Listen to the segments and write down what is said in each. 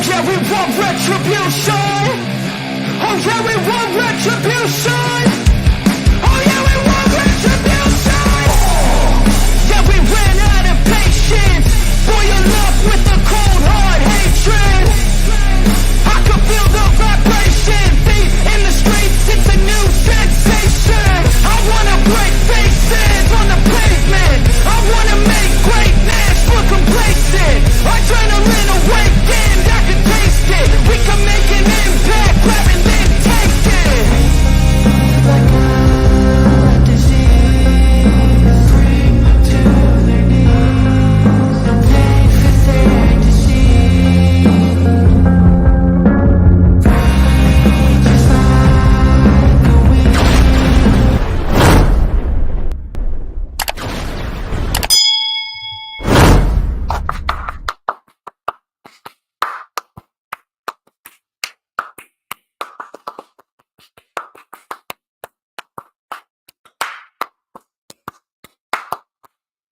yeah, we want retribution. Oh yeah, we want retribution. Oh yeah, we want retribution. Yeah, we ran out of patience. Boil up with the cold hard hatred. I can feel the vibration. Feet in the streets, it's a new sensation. I wanna break faces on the pavement. I wanna make greatness look complacent. Adrenaline awakened, I can taste it. We can make an impact, grab and then take it. Like a disease, bring to their knees. No pain for their disease. Just like a weed.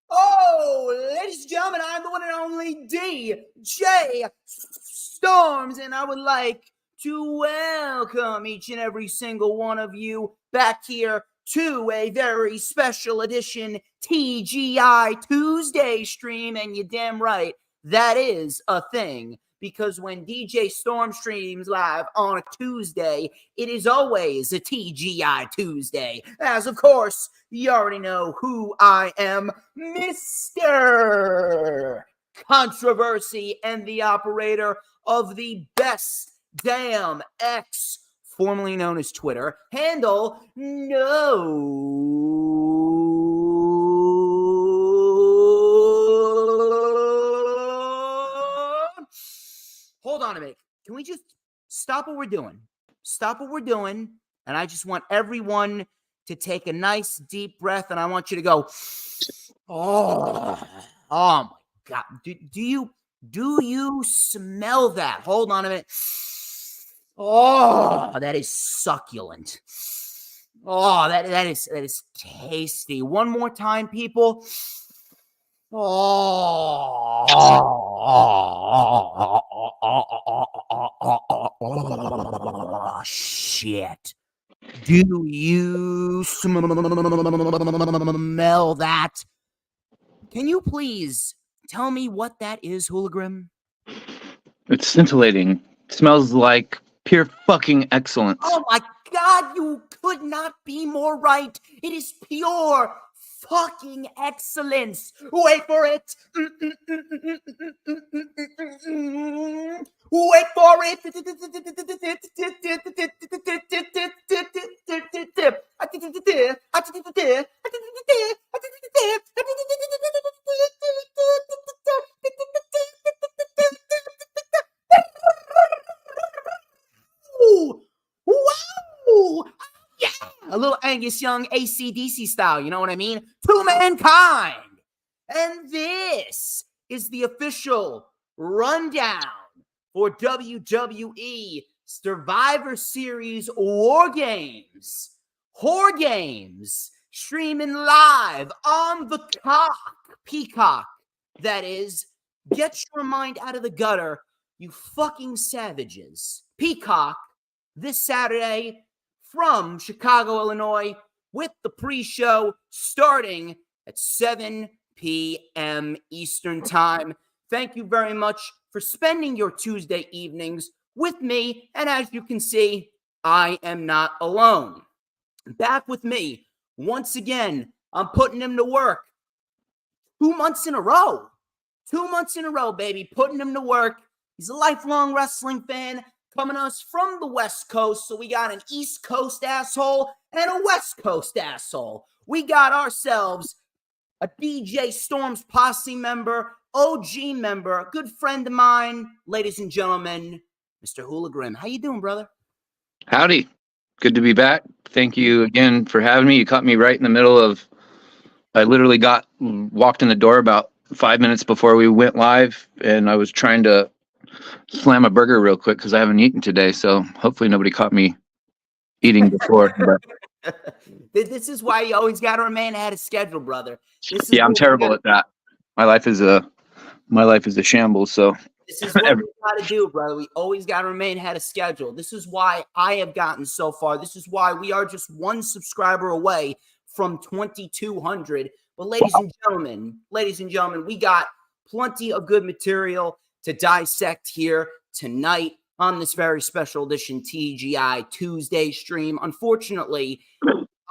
Oh, ladies and gentlemen, I'm the one and only DJ Storms, and I would like to welcome each and every single one of you back here to a very special edition TGI Tuesday stream. And you're damn right, that is a thing. Because when DJ Storm streams live on a Tuesday, it is always a TGI Tuesday. As, of course, you already know who I am, Mr. Controversy and the operator of the best damn X, formerly known as Twitter, handle Hold on a minute. Can we just stop what we're doing? Stop what we're doing. And I just want everyone to take a nice deep breath. And I want you to go, oh my God. Do you smell that? Hold on a minute. Oh, that is succulent. Oh, that is tasty. One more time, people. Oh, shit. Do you smell that? Can you please tell me what that is, HooliGrim? It's scintillating. It smells like pure fucking excellence. Oh my God, you could not be more right. It is pure fucking excellence. Wait for it. Wait for it. Wow! Yeah! A little Angus Young AC/DC style, you know what I mean? To mankind! And this is the official rundown for WWE Survivor Series War Games. Whore Games, streaming live on the Peacock, that is. Get your mind out of the gutter, you fucking savages. Peacock, this Saturday from Chicago, Illinois, with the pre-show starting at 7 p.m. Eastern Time. Thank you very much for spending your Tuesday evenings with me. And as you can see, I am not alone. Back with me once again. I'm putting him to work. 2 months in a row. 2 months in a row, baby. Putting him to work. He's a lifelong wrestling fan, coming to us from the West Coast. So we got an East Coast asshole and a West Coast asshole. We got ourselves a DJ Storms Posse member, OG member, a good friend of mine, ladies and gentlemen, Mr. HooliGrim. How you doing, brother? Howdy. Good to be back. Thank you again for having me. You caught me right in the middle of, I literally walked in the door about 5 minutes before we went live, and I was trying to slam a burger real quick because I haven't eaten today. So hopefully nobody caught me eating before. This is why you always got to remain ahead of schedule, brother. Yeah, I'm terrible at that. My life is a shambles. So This is what we got to do, brother. We always got to remain ahead of schedule. This is why I have gotten so far. This is why we are just one subscriber away from 2,200. But ladies and gentlemen, we got plenty of good material to dissect here tonight on this very special edition TGI Tuesday stream. Unfortunately,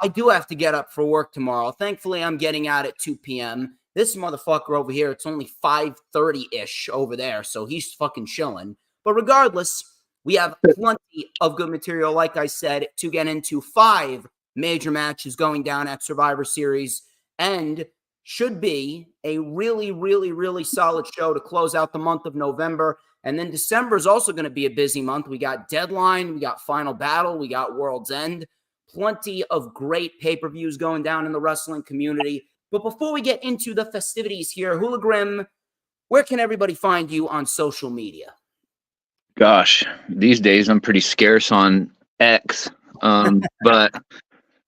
I do have to get up for work tomorrow. Thankfully, I'm getting out at 2 p.m. This motherfucker over here, it's only 5:30-ish over there, so he's fucking chilling. But regardless, we have plenty of good material, like I said, to get into 5 major matches going down at Survivor Series, and should be a really, really, really solid show to close out the month of November. And then December is also going to be a busy month. We got Deadline, we got Final Battle, we got World's End. Plenty of great pay-per-views going down in the wrestling community. But before we get into the festivities here, HooliGrim, where can everybody find you on social media? Gosh, these days I'm pretty scarce on X. But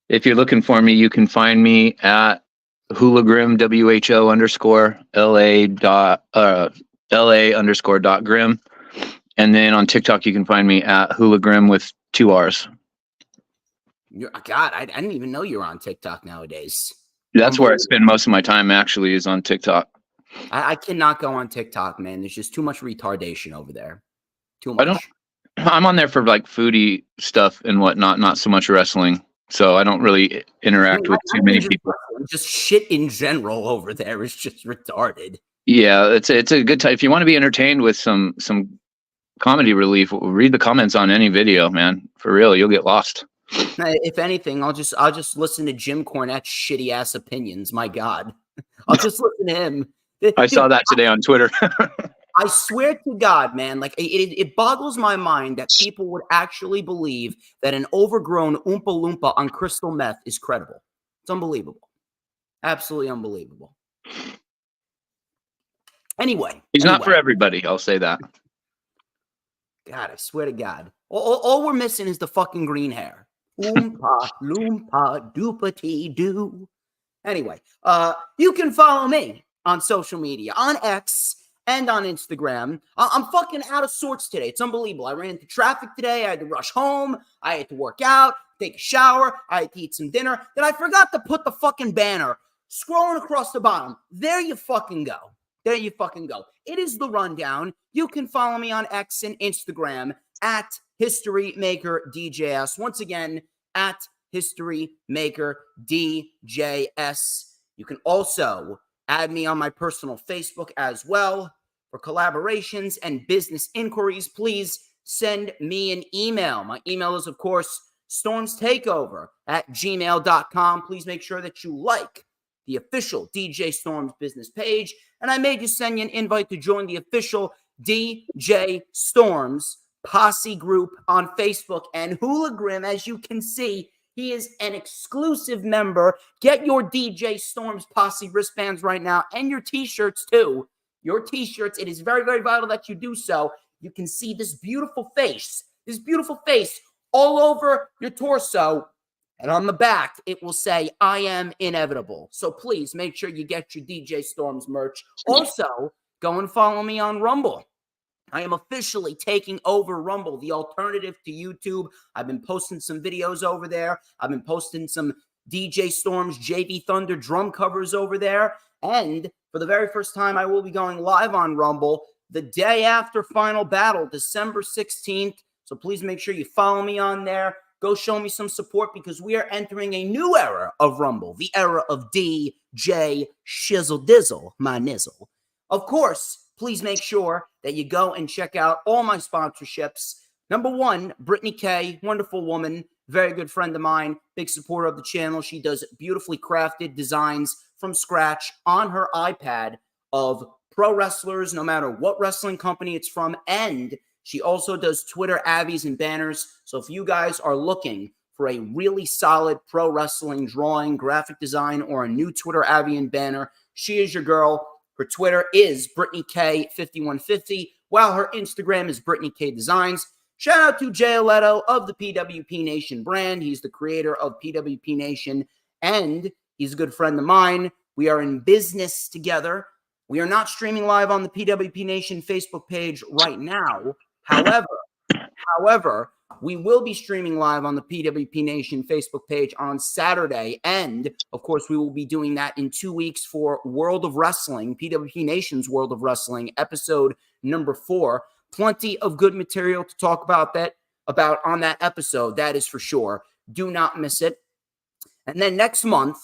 if you're looking for me, you can find me at HooliGrim, WHO_LA_.grim. And then on TikTok, you can find me at HooliGrim with 2 R's. God, I didn't even know you were on TikTok nowadays. That's where I spend most of my time, actually, is on TikTok. I cannot go on TikTok, man. There's just too much retardation over there. Too much. I'm on there for like foodie stuff and whatnot, not so much wrestling. So I don't really interact with too many people. Just shit in general over there is just retarded. Yeah, it's a good time. If you want to be entertained with some comedy relief, read the comments on any video, man. For real, you'll get lost. If anything, I'll just listen to Jim Cornette's shitty ass opinions. My God, I'll just listen to him. I saw that today on Twitter. I swear to God, man, like it boggles my mind that people would actually believe that an overgrown Oompa Loompa on crystal meth is credible. It's unbelievable. Absolutely unbelievable. Anyway. He's not for everybody, I'll say that. God, I swear to God. All we're missing is the fucking green hair. Oompa Loompa doopity doo. Anyway, you can follow me on social media, on X and on Instagram. I'm fucking out of sorts today. It's unbelievable. I ran into traffic today. I had to rush home. I had to work out, take a shower. I had to eat some dinner. Then I forgot to put the fucking banner scrolling across the bottom. There you fucking go. There you fucking go. It is the rundown. You can follow me on X and Instagram at HistoryMakerDJS. Once again, at HistoryMakerDJS. You can also add me on my personal Facebook as well. For collaborations and business inquiries, please send me an email. My email is, of course, StormsTakeOver@gmail.com. Please make sure that you like the official DJ Storms business page. And I may just send you an invite to join the official DJ Storms posse group on Facebook. And HooliGrim, as you can see, he is an exclusive member. Get your DJ Storms posse wristbands right now and your t-shirts too. Your t-shirts. It is very, very vital that you do so. You can see this beautiful face all over your torso. And on the back, it will say, I am inevitable. So please make sure you get your DJ Storms merch. Also, go and follow me on Rumble. I am officially taking over Rumble, the alternative to YouTube. I've been posting some videos over there. I've been posting some DJ Storms, JV Thunder drum covers over there. And for the very first time, I will be going live on Rumble the day after Final Battle, December 16th. So please make sure you follow me on there. Go show me some support because we are entering a new era of Rumble, the era of DJ Shizzle Dizzle, my nizzle. Of course, please make sure that you go and check out all my sponsorships. Number one, Brittany K, wonderful woman, very good friend of mine, big supporter of the channel. She does beautifully crafted designs from scratch on her iPad of pro wrestlers, no matter what wrestling company it's from, and she also does Twitter avies and banners. So if you guys are looking for a really solid pro wrestling drawing, graphic design, or a new Twitter avie and banner, she is your girl. Her Twitter is Brittany K5150, while her Instagram is Brittany K Designs. Shout out to Jay Aletto of the PWP Nation brand. He's the creator of PWP Nation, and he's a good friend of mine. We are in business together. We are not streaming live on the PWP Nation Facebook page right now. However, we will be streaming live on the PWP Nation Facebook page on Saturday. And, of course, we will be doing that in 2 weeks for World of Wrestling, PWP Nation's World of Wrestling, episode number 4. Plenty of good material to talk about on that episode, that is for sure. Do not miss it. And then next month,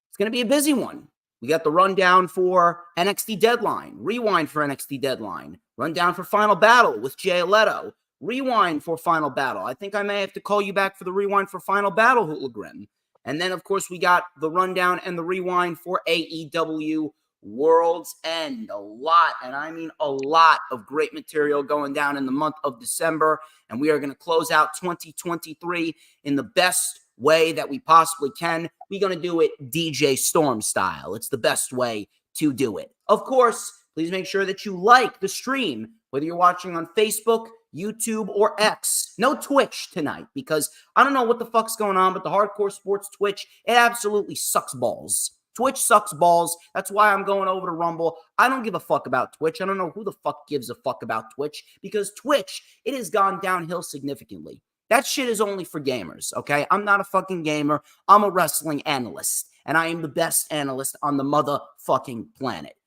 it's going to be a busy one. We got the rundown for NXT Deadline, rewind for NXT Deadline, rundown for Final Battle with Jay Leto, rewind for Final Battle. I think I may have to call you back for the rewind for Final Battle, HooliGrim. And then, of course, we got the rundown and the rewind for AEW World's End. A lot, and I mean a lot of great material going down in the month of December. And we are going to close out 2023 in the best way that we possibly can. We're going to do it DJ Storm style. It's the best way to do it. Of course, please make sure that you like the stream, whether you're watching on Facebook, YouTube, or X. No Twitch tonight, because I don't know what the fuck's going on, but the Hardcore Sports Twitch, it absolutely sucks balls. Twitch sucks balls. That's why I'm going over to Rumble. I don't give a fuck about Twitch. I don't know who the fuck gives a fuck about Twitch, because Twitch, it has gone downhill significantly. That shit is only for gamers, okay? I'm not a fucking gamer. I'm a wrestling analyst, and I am the best analyst on the motherfucking planet.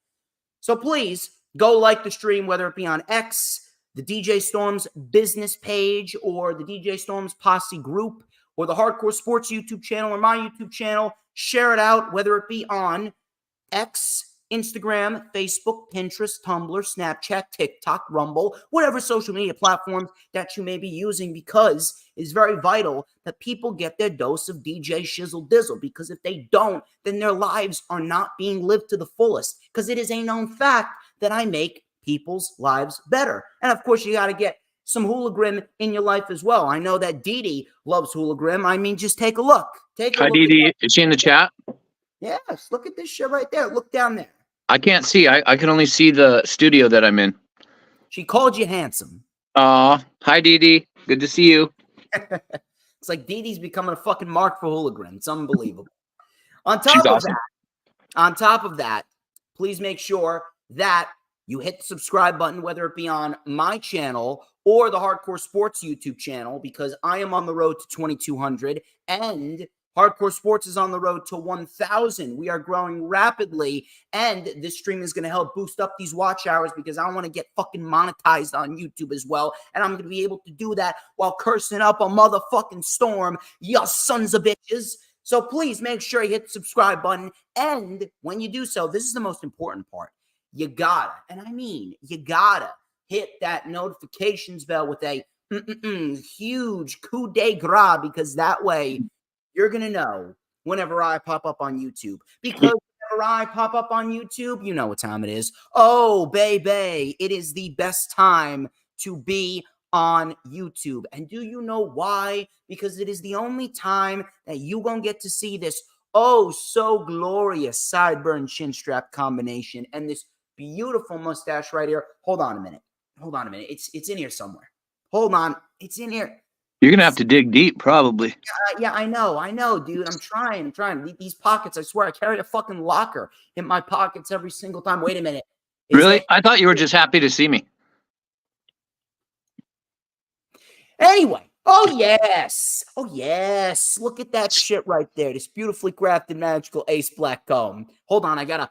So please, go like the stream, whether it be on X, the DJ Storms business page, or the DJ Storms Posse group, or the Hardcore Sports YouTube channel, or my YouTube channel. Share it out, whether it be on X, Instagram, Facebook, Pinterest, Tumblr, Snapchat, TikTok, Rumble, whatever social media platforms that you may be using, because it's very vital that people get their dose of DJ Shizzle Dizzle, because if they don't, then their lives are not being lived to the fullest, because it is a known fact that I make people's lives better. And of course, you got to get some HooliGrim in your life as well. I know that Dee Dee loves HooliGrim. I mean, just take a look. Hi, Dee Dee. Is she in the chat? Yes, look at this shit right there. Look down there. I can't see. I can only see the studio that I'm in. She called you handsome. Hi, Dee Dee. Good to see you. It's like Dee Dee's becoming a fucking mark for HooliGrim. It's unbelievable. On top of that, please make sure that you hit the subscribe button, whether it be on my channel or the Hardcore Sports YouTube channel, because I am on the road to 2,200 and Hardcore Sports is on the road to 1,000. We are growing rapidly, and this stream is going to help boost up these watch hours, because I want to get fucking monetized on YouTube as well, and I'm going to be able to do that while cursing up a motherfucking storm, you sons of bitches. So please make sure you hit the subscribe button, and when you do so, this is the most important part. You gotta, and I mean, you gotta hit that notifications bell with a huge coup de grace, because that way you're going to know whenever I pop up on YouTube. Because whenever I pop up on YouTube, you know what time it is. Oh, baby, it is the best time to be on YouTube. And do you know why? Because it is the only time that you're going to get to see this oh so glorious sideburn chin strap combination and this beautiful mustache right here. Hold on a minute. It's in here somewhere. Hold on. It's in here. You're going to have to dig deep, probably. Yeah, I know, dude. I'm trying. These pockets, I swear, I carry a fucking locker in my pockets every single time. Wait a minute. Really? I thought you were just happy to see me. Anyway. Oh, yes. Look at that shit right there. This beautifully crafted magical ace black comb. Hold on. I gotta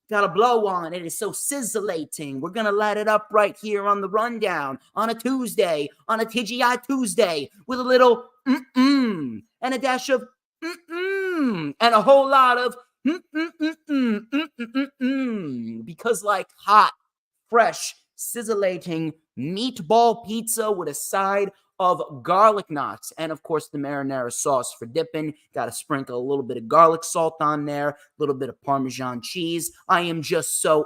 blow on. It is so sizzlating. We're going to light it up right here on the rundown on a Tuesday, on a TGI Tuesday, with a little and a dash of and a whole lot of because like hot, fresh, sizzlating meatball pizza with a side of garlic knots, and of course the marinara sauce for dipping. Got to sprinkle a little bit of garlic salt on there, a little bit of Parmesan cheese. I am just so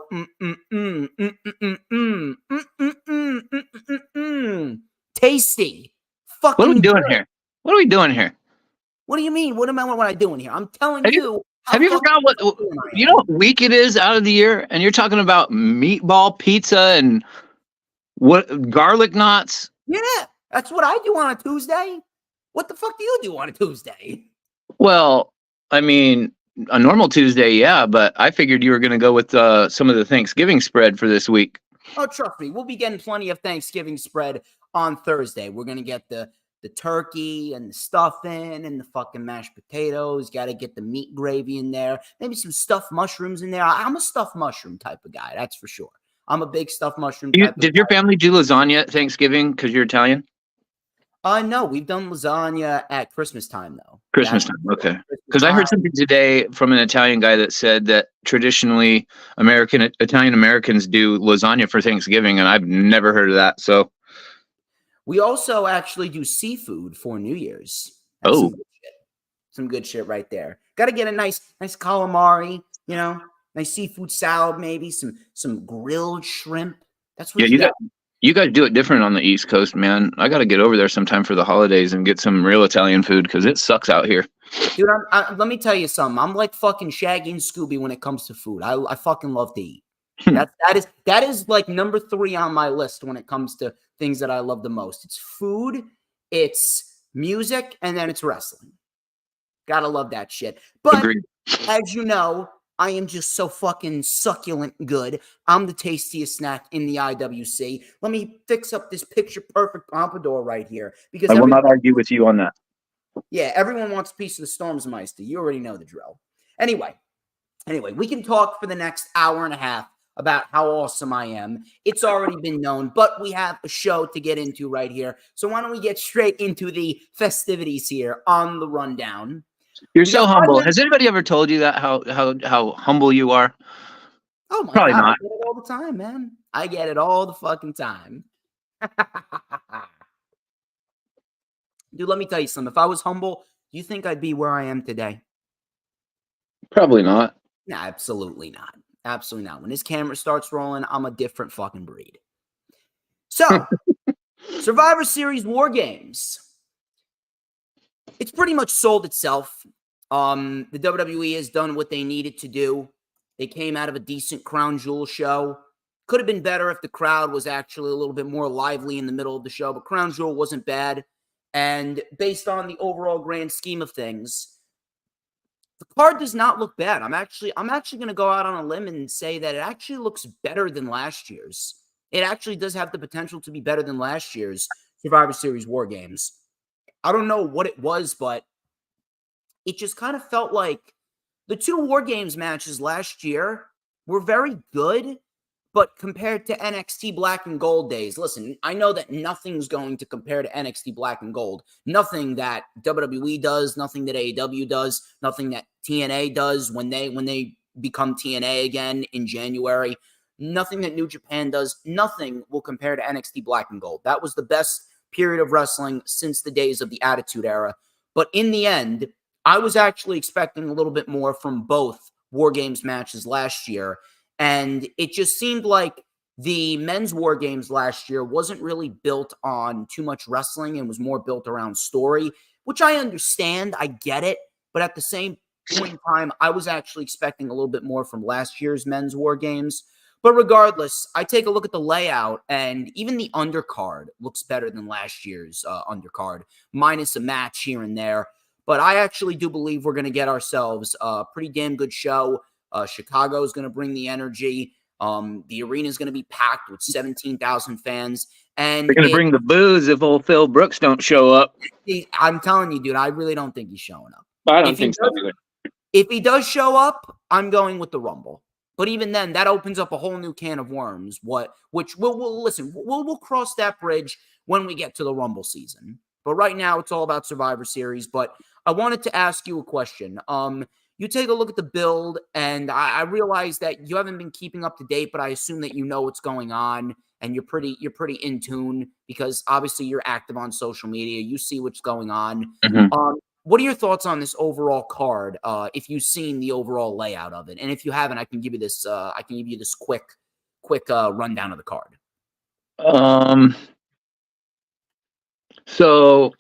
tasty. Fucking what are we doing here? What are we doing here? What do you mean? What am I doing here? I'm telling you. Have you forgotten what week it is out of the year? And you're talking about meatball pizza and what garlic knots? Yeah. That's what I do on a Tuesday. What the fuck do you do on a Tuesday? Well, I mean, a normal Tuesday, yeah, but I figured you were going to go with some of the Thanksgiving spread for this week. Oh, trust me, we'll be getting plenty of Thanksgiving spread on Thursday. We're gonna get the turkey and the stuffing and the fucking mashed potatoes. Got to get the meat gravy in there. Maybe some stuffed mushrooms in there. I'm a stuffed mushroom type of guy, that's for sure. I'm a big stuffed mushroom type of guy. Did your family do lasagna at Thanksgiving because you're Italian? No, we've done lasagna at Christmas time though. Christmas time, okay. Because I heard something today from an Italian guy that said that traditionally Italian Americans do lasagna for Thanksgiving, and I've never heard of that. So we also actually do seafood for New Year's. That's some good shit right there. Got to get a nice calamari, nice seafood salad, maybe some grilled shrimp. That's what you guys do it different on the East Coast, man. I got to get over there sometime for the holidays and get some real Italian food because it sucks out here. Dude, let me tell you something. I'm like fucking Shaggy and Scooby when it comes to food. I fucking love to eat. That is like number 3 on my list when it comes to things that I love the most. It's food, it's music, and then it's wrestling. Gotta love that shit. But Agreed. As you know, I am just so fucking succulent good. I'm the tastiest snack in the IWC. Let me fix up this picture perfect pompadour right here. Because I will not argue with you on that. Yeah, everyone wants a piece of the Stormsmeister. You already know the drill. Anyway, we can talk for the next hour and a half about how awesome I am. It's already been known, but we have a show to get into right here. So why don't we get straight into the festivities here on the rundown? You're so humble. Has anybody ever told you that how humble you are? Oh my Probably God, not. I get it all the time, man. I get it all the fucking time. Dude, let me tell you something. If I was humble, do you think I'd be where I am today? Probably not. No, absolutely not. Absolutely not. When this camera starts rolling, I'm a different fucking breed. So, Survivor Series War Games. It's pretty much sold itself. The WWE has done what they needed to do. They came out of a decent Crown Jewel show. Could have been better if the crowd was actually a little bit more lively in the middle of the show, but Crown Jewel wasn't bad. And based on the overall grand scheme of things, the card does not look bad. I'm actually going to go out on a limb and say that it actually looks better than last year's. It actually does have the potential to be better than last year's Survivor Series War Games. I don't know what it was, but it just kind of felt like the 2 War Games matches last year were very good, but compared to NXT Black and Gold days, listen, I know that nothing's going to compare to NXT Black and Gold. Nothing that WWE does, nothing that AEW does, nothing that TNA does when they become TNA again in January, nothing that New Japan does, nothing will compare to NXT Black and Gold. That was the best period of wrestling since the days of the Attitude Era. But in the end, I was actually expecting a little bit more from both War Games matches last year. And it just seemed like the men's War Games last year wasn't really built on too much wrestling and was more built around story, which I understand. I get it. But at the same point in time, I was actually expecting a little bit more from last year's men's War Games. But regardless, I take a look at the layout, and even the undercard looks better than last year's undercard, minus a match here and there. But I actually do believe we're going to get ourselves a pretty damn good show. Chicago is going to bring the energy. The arena is going to be packed with 17,000 fans. And they're going to bring the booze if old Phil Brooks don't show up. I'm telling you, dude, I really don't think he's showing up. I don't think so either. If he does show up, I'm going with the Rumble. But even then, that opens up a whole new can of worms. Which we'll cross that bridge when we get to the Rumble season. But right now, it's all about Survivor Series. But I wanted to ask you a question. You take a look at the build, and I realize that you haven't been keeping up to date, but I assume that you know what's going on, and you're pretty in tune because obviously you're active on social media. You see what's going on. Mm-hmm. What are your thoughts on this overall card? If you've seen the overall layout of it, and if you haven't, I can give you this. Quick rundown of the card. So,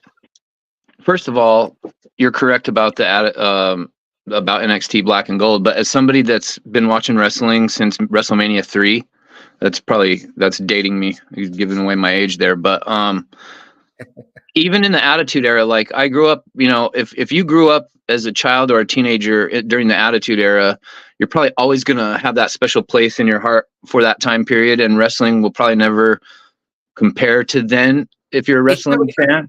first of all, you're correct about the about NXT Black and Gold. But as somebody that's been watching wrestling since WrestleMania 3, that's dating me. He's giving away my age there. But even in the Attitude Era, like I grew up, if you grew up as a child or a teenager during the Attitude Era, you're probably always going to have that special place in your heart for that time period. And wrestling will probably never compare to then if you're a wrestling fan.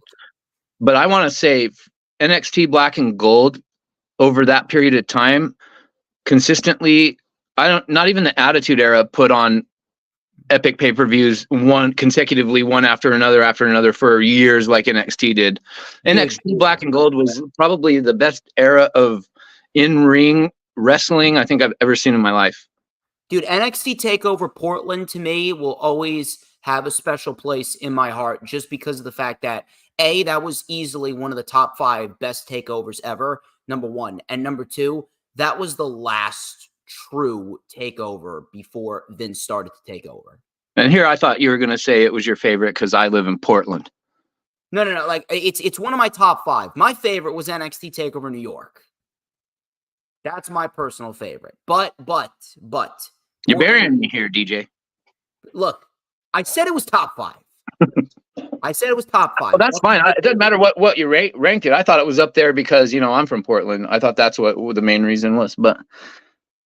But I want to say NXT Black and Gold over that period of time consistently, not even the Attitude Era put on epic pay-per-views one after another for years like NXT did. NXT Black and Gold was probably the best era of in-ring wrestling I think I've ever seen in my life. Dude, NXT TakeOver Portland to me will always have a special place in my heart just because of the fact that that was easily one of the top 5 best takeovers ever, number 1. And number 2, that was the last true takeover before Vince started to take over. And here I thought you were going to say it was your favorite because I live in Portland. No. Like it's one of my top 5. My favorite was NXT TakeOver New York. That's my personal favorite. But you're burying me here, DJ. Look, I said it was top 5. I said it was top 5. Well, that's fine. It doesn't matter what you ranked it. I thought it was up there because I'm from Portland. I thought that's what the main reason was. But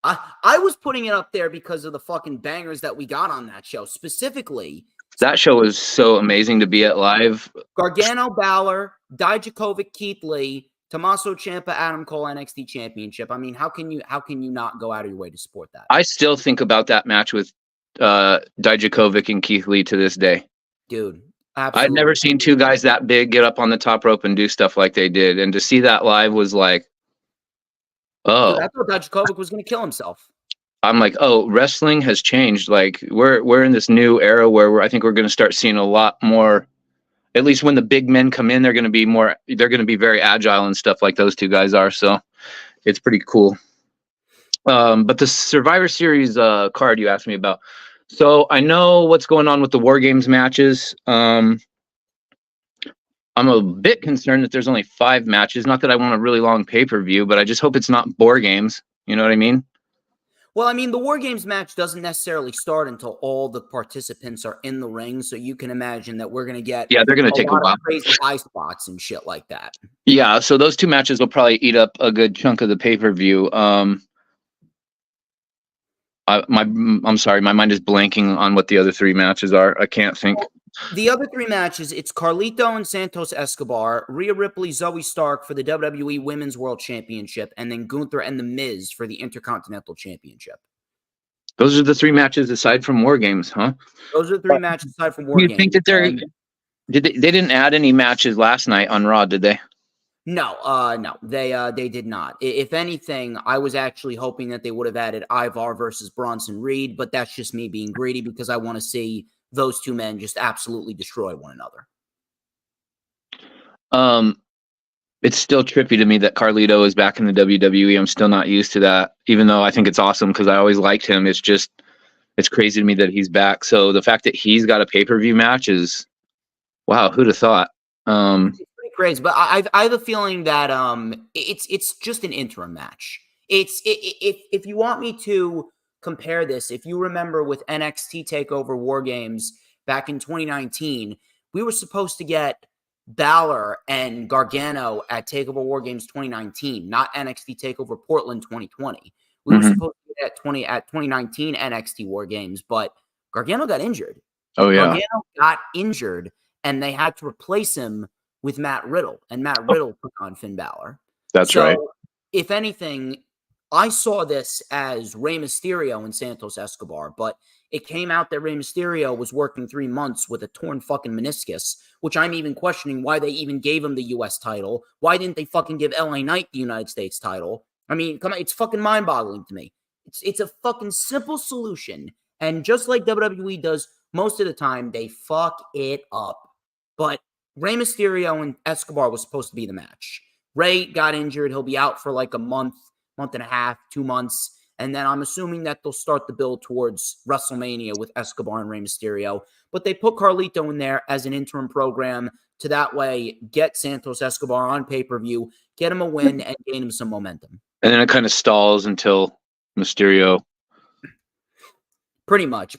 I was putting it up there because of the fucking bangers that we got on that show. Specifically, that show was so amazing to be at live. Gargano, Balor, Dijakovic, Keith Lee, Tommaso Ciampa, Adam Cole, NXT Championship. I mean, how can you not go out of your way to support that? I still think about that match with Dijakovic and Keith Lee to this day. Dude, absolutely. I've never seen 2 guys that big get up on the top rope and do stuff like they did. And to see that live was like, oh. Dude, I thought Dijakovic was going to kill himself. I'm like, oh, wrestling has changed. Like we're in this new era where I think we're going to start seeing a lot more. At least when the big men come in, they're going to be very agile and stuff like those 2 guys are. So it's pretty cool. But the Survivor Series card you asked me about. So I know what's going on with the War Games matches. I'm a bit concerned that there's only 5 matches. Not that I want a really long pay-per-view, but I just hope it's not Boar Games. You know what I mean? Well, I mean, the War Games match doesn't necessarily start until all the participants are in the ring, so you can imagine that we're going to get they're going to take a while. Crazy high spots and shit like that. Yeah, so those 2 matches will probably eat up a good chunk of the pay-per-view. I'm sorry, my mind is blanking on what the other 3 matches are. I can't think. The other 3 matches, it's Carlito and Santos Escobar, Rhea Ripley, Zoe Stark for the WWE Women's World Championship, and then Gunther and The Miz for the Intercontinental Championship. Those are the 3 matches aside from War Games, huh? Those are 3 matches aside from War Games. You think that they didn't add any matches last night on Raw, did they? No, they did not. If anything, I was actually hoping that they would have added Ivar versus Bronson Reed, but that's just me being greedy because I want to see those 2 men just absolutely destroy one another. It's still trippy to me that Carlito is back in the WWE. I'm still not used to that, even though I think it's awesome because I always liked him. It's crazy to me that he's back. So the fact that he's got a pay-per-view match is, wow, who'd have thought? It's pretty crazy, but I have a feeling that it's just an interim match. If you want me to compare this, if you remember with NXT TakeOver War Games back in 2019, we were supposed to get Balor and Gargano at TakeOver War Games 2019, not NXT TakeOver Portland 2020. We were supposed to get at 2019 NXT War Games, but Gargano got injured. Oh yeah, Gargano got injured, and they had to replace him with Matt Riddle, and Matt Riddle took on Finn Balor. That's right. If anything, I saw this as Rey Mysterio and Santos Escobar, but it came out that Rey Mysterio was working 3 months with a torn fucking meniscus, which I'm even questioning why they even gave him the U.S. title. Why didn't they fucking give LA Knight the United States title? I mean, come on, it's fucking mind-boggling to me. It's a fucking simple solution, and just like WWE does most of the time, they fuck it up. But Rey Mysterio and Escobar was supposed to be the match. Rey got injured. He'll be out for like a month and a half, 2 months. And then I'm assuming that they'll start the build towards WrestleMania with Escobar and Rey Mysterio. But they put Carlito in there as an interim program to that way get Santos Escobar on pay-per-view, get him a win, and gain him some momentum. And then it kind of stalls until Mysterio. Pretty much.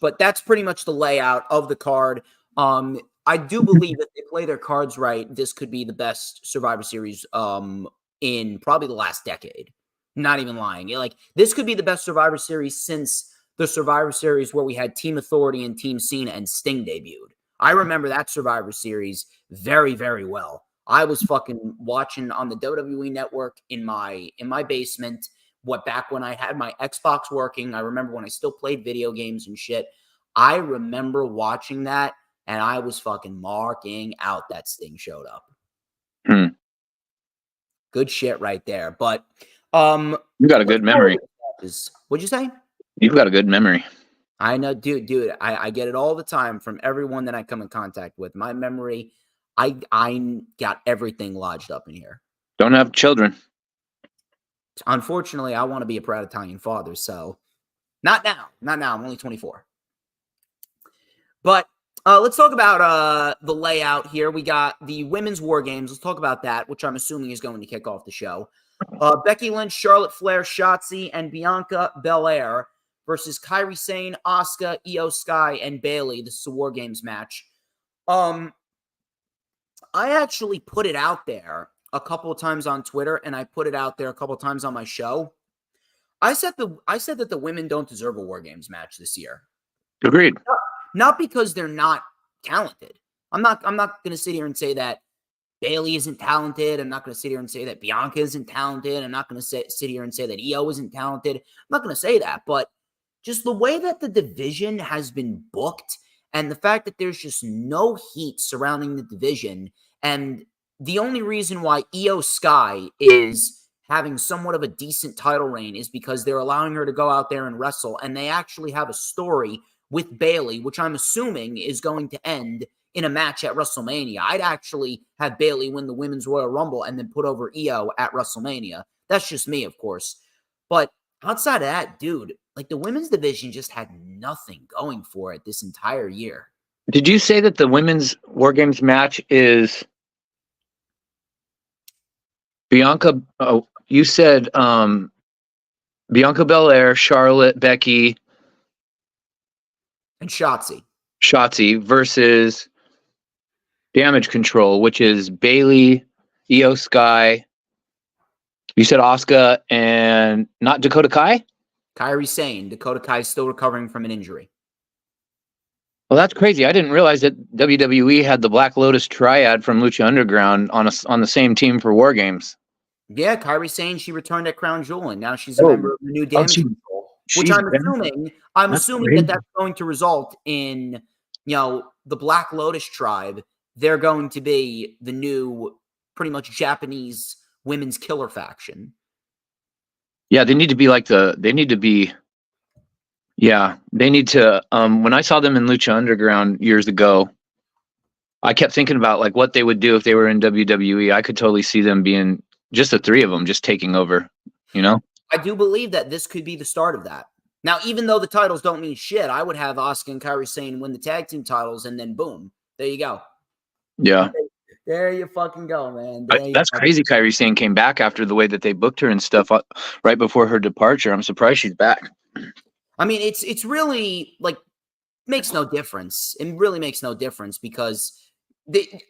But that's pretty much the layout of the card. I do believe if they play their cards right, this could be the best Survivor Series in probably the last decade. Not even lying. Like, this could be the best Survivor Series since the Survivor Series where we had Team Authority and Team Cena and Sting debuted. I remember that Survivor Series very, very well. I was fucking watching on the WWE network in my basement. Back when I had my Xbox working, I remember when I still played video games and shit. I remember watching that, and I was fucking marking out that Sting showed up. Good shit right there. But you got a good memory. What'd you say? You've got a good memory. I know, dude. I get it all the time from everyone that I come in contact with. My memory, I got everything lodged up in here. Don't have children. Unfortunately, I want to be a proud Italian father, so not now. Not now. I'm only 24. But let's talk about the layout here. We got the women's war games. Let's talk about that, which I'm assuming is going to kick off the show. Becky Lynch, Charlotte Flair, Shotzi, and Bianca Belair versus Kairi Sane, Asuka, Io Sky, and Bayley. This is a war games match. I actually put it out there a couple of times on Twitter, and I put it out there a couple of times on my show. I said that the women don't deserve a war games match this year. Agreed. Not because they're not talented. I'm not going to sit here and say that Bayley isn't talented. I'm not going to sit here and say that Bianca isn't talented. I'm not going to sit here and say that Io isn't talented. I'm not going to say that, but just the way that the division has been booked and the fact that there's just no heat surrounding the division, and the only reason why Io Sky is having somewhat of a decent title reign is because they're allowing her to go out there and wrestle, and they actually have a story with Bayley, which I'm assuming is going to end in a match at WrestleMania. I'd actually have Bayley win the Women's Royal Rumble and then put over Io at WrestleMania. That's just me, of course. But outside of that, dude, like, the women's division just had nothing going for it this entire year. Did you say that the women's War Games match is Bianca? Oh, you said Bianca Belair, Charlotte, Becky, and Shotzi versus Damage Control, which is Bayley, Io Sky. You said Asuka and not Dakota Kai? Kairi Sane. Dakota Kai is still recovering from an injury. Well, that's crazy. I didn't realize that WWE had the Black Lotus Triad from Lucha Underground on the same team for War Games. Yeah, Kairi Sane, she returned at Crown Jewel, and now she's a member of the new Damage Control, which I'm assuming that's going to result in, the Black Lotus Tribe. They're going to be the new, pretty much Japanese women's killer faction. Yeah, they need to be when I saw them in Lucha Underground years ago, I kept thinking about like what they would do if they were in WWE. I could totally see them being just the three of them just taking over, I do believe that this could be the start of that. Now, even though the titles don't mean shit, I would have Asuka and Kairi Sane win the tag team titles, and then boom, there you go. Yeah. There you fucking go, man. That's crazy. Kairi Sane came back after the way that they booked her and stuff right before her departure. I'm surprised she's back. I mean, it's really like makes no difference. It really makes no difference because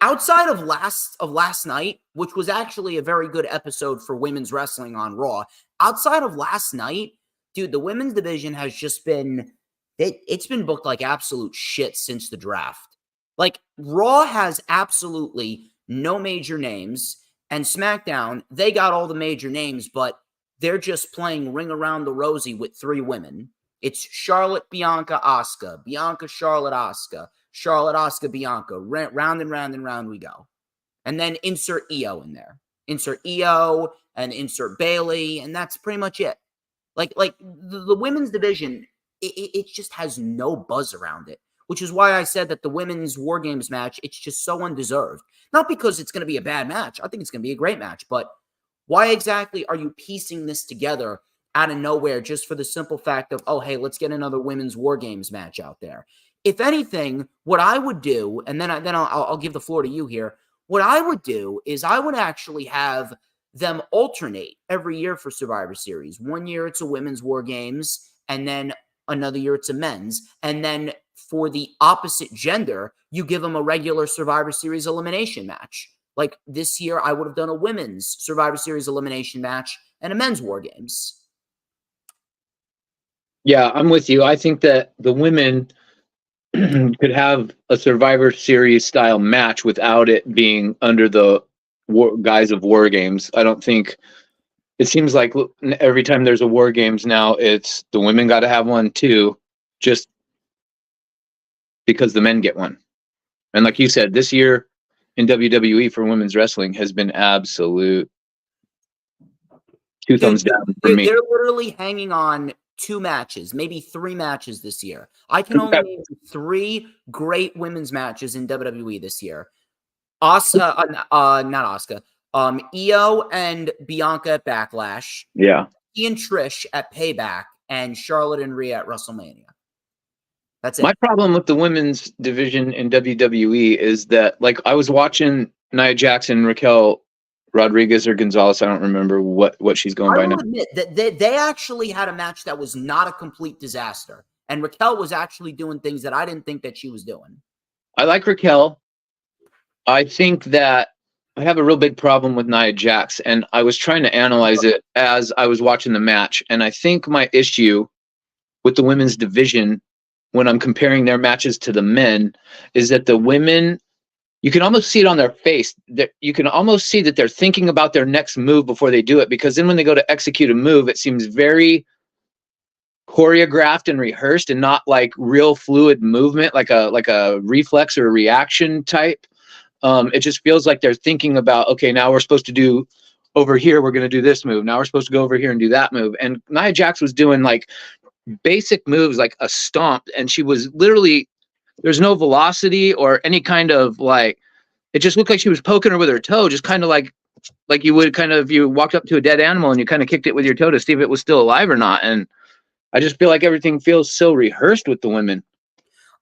outside of last night, which was actually a very good episode for women's wrestling on Raw, outside of last night, dude, the women's division has just been it's been booked like absolute shit since the draft. Like, Raw has absolutely no major names, and SmackDown, they got all the major names, but they're just playing Ring Around the Rosie with three women. It's Charlotte, Bianca, Asuka, Bianca, Charlotte, Asuka, Charlotte, Asuka, Bianca. Round and round and round we go. And then insert Io in there. Insert Io and insert Bayley, and that's pretty much it. Like the women's division, it just has no buzz around it, which is why I said that the women's War Games match, it's just so undeserved. Not because it's going to be a bad match. I think it's going to be a great match, but why exactly are you piecing this together out of nowhere just for the simple fact of, oh, hey, let's get another women's War Games match out there? If anything, what I would do, and then I'll give the floor to you here, what I would do is I would actually have them alternate every year for Survivor Series. 1 year it's a women's War Games, and then another year it's a men's. And then for the opposite gender, you give them a regular Survivor Series elimination match. Like this year, I would have done a women's Survivor Series elimination match and a men's War Games. Yeah, I'm with you. I think that the women could have a Survivor Series style match without it being under the guise of War Games. I don't think it seems like every time there's a War Games now, it's the women got to have one too, just because the men get one. And like you said, this year in WWE for women's wrestling has been absolute two thumbs down for me. They're literally hanging on 2 matches, maybe 3 matches this year. I can only name 3 great women's matches in WWE this year. Not Asuka. Io and Bianca at Backlash. Yeah. Ian Trish at Payback, and Charlotte and Rhea at WrestleMania. That's it. My problem with the women's division in WWE is that, like, I was watching Nia Jackson, Raquel Rodriguez or Gonzalez. I don't remember what she's going by now. I will admit that they actually had a match that was not a complete disaster. And Raquel was actually doing things that I didn't think that she was doing. I like Raquel. I think that I have a real big problem with Nia Jax, and I was trying to analyze it as I was watching the match. And I think my issue with the women's division, when I'm comparing their matches to the men, is that the women, you can almost see it on their face. That you can almost see that they're thinking about their next move before they do it, because then when they go to execute a move, it seems very choreographed and rehearsed and not like real fluid movement, like a reflex or a reaction type. It just feels like they're thinking about, okay, now we're supposed to do over here, we're going to do this move. Now we're supposed to go over here and do that move. And Nia Jax was doing like basic moves, like a stomp, and she was literally, there's no velocity or any kind of like, it just looked like she was poking her with her toe, just kind of like you would kind of, you walked up to a dead animal and you kind of kicked it with your toe to see if it was still alive or not. And I just feel like everything feels so rehearsed with the women.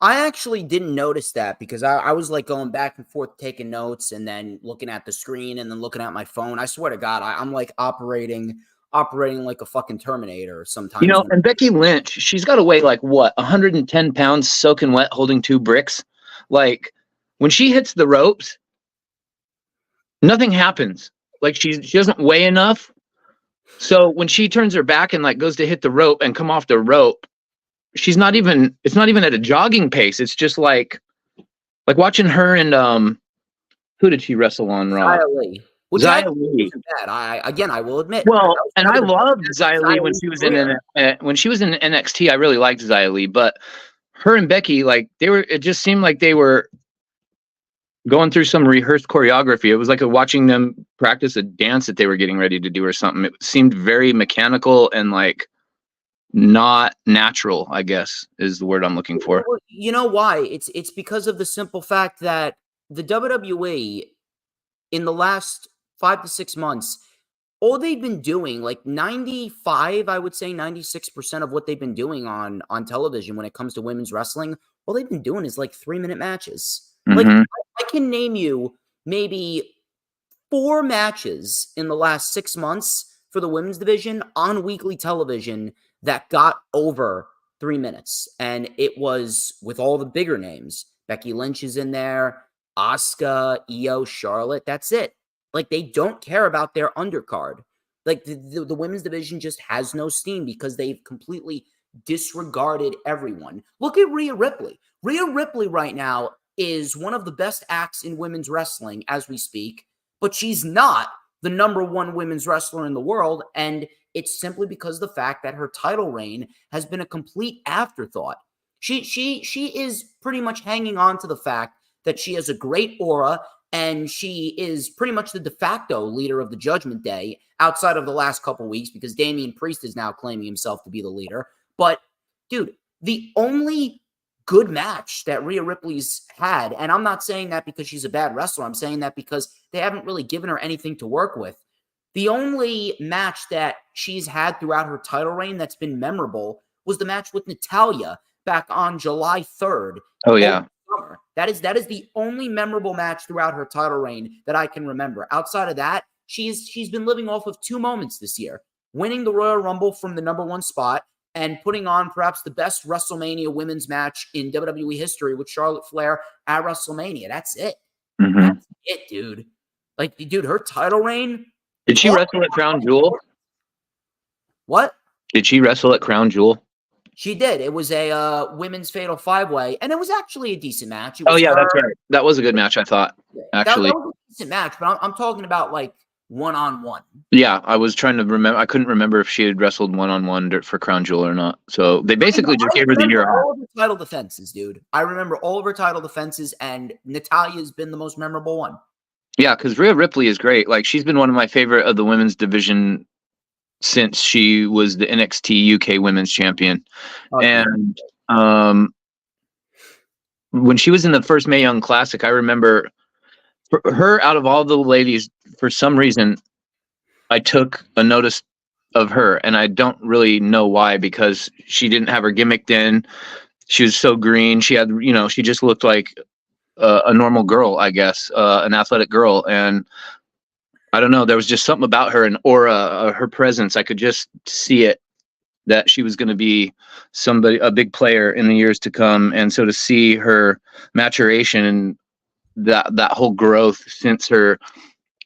I actually didn't notice that because I was like going back and forth taking notes and then looking at the screen and then looking at my phone. I swear to God, I'm like operating like a fucking Terminator sometimes. You know, and Becky Lynch, she's got to weigh like what, 110 pounds soaking wet holding 2 bricks. Like when she hits the ropes, nothing happens. Like she doesn't weigh enough. So when she turns her back and like goes to hit the rope and come off the rope, it's not even at a jogging pace. It's just like watching her and who did she wrestle on Raw? Xia Li. Xia Li. I will admit. Well, and I loved Xia Li when she was in NXT. I really liked Xia Li, but her and Becky, like it just seemed like they were going through some rehearsed choreography. It was like watching them practice a dance that they were getting ready to do or something. It seemed very mechanical and like not natural, I guess is the word I'm looking for. You know why? It's because of the simple fact that the WWE in the last 5 to 6 months, all they've been doing, like 95, I would say 96% of what they've been doing on television when it comes to women's wrestling, all they've been doing is like 3-minute matches. Mm-hmm. Like I can name you maybe 4 matches in the last 6 months for the women's division on weekly television that got over 3 minutes. And it was with all the bigger names. Becky Lynch is in there, Asuka, Io, Charlotte. That's it. Like they don't care about their undercard. Like the women's division just has no steam because they've completely disregarded everyone. Look at Rhea Ripley. Rhea Ripley right now is one of the best acts in women's wrestling as we speak, but she's not the #1 women's wrestler in the world. And it's simply because of the fact that her title reign has been a complete afterthought. She is pretty much hanging on to the fact that she has a great aura and she is pretty much the de facto leader of the Judgment Day outside of the last couple weeks because Damian Priest is now claiming himself to be the leader. But dude, the only good match that Rhea Ripley's had, and I'm not saying that because she's a bad wrestler, I'm saying that because they haven't really given her anything to work with. The only match that she's had throughout her title reign that's been memorable was the match with Natalya back on July 3rd. Oh, yeah. That is the only memorable match throughout her title reign that I can remember. Outside of that, she's been living off of 2 moments this year. Winning the Royal Rumble from the #1 spot and putting on perhaps the best WrestleMania women's match in WWE history with Charlotte Flair at WrestleMania. That's it. Mm-hmm. That's it, dude. Like, dude, her title reign. Did she wrestle at Crown Jewel? What? Did she wrestle at Crown Jewel? She did. It was a women's fatal 5-way, and it was actually a decent match. It was that's right. That was a good match, I thought, actually. That was a decent match, but I'm talking about, like, one-on-one. Yeah, I was trying to remember. I couldn't remember if she had wrestled one-on-one for Crown Jewel or not. So they basically just gave her the year off. All of her title defenses, dude. I remember all of her title defenses, and Natalya's been the most memorable one. Yeah, because Rhea Ripley is great. Like, she's been one of my favorite of the women's division since she was the NXT UK Women's Champion. And when she was in the first Mae Young Classic, I remember her, out of all the ladies, for some reason, I took a notice of her, and I don't really know why, because she didn't have her gimmick then. She was so green. She had, she just looked like a normal girl, I guess, an athletic girl. And I don't know, there was just something about her, an aura, her presence. I could just see it, that she was going to be a big player in the years to come. And so to see her maturation and that whole growth since her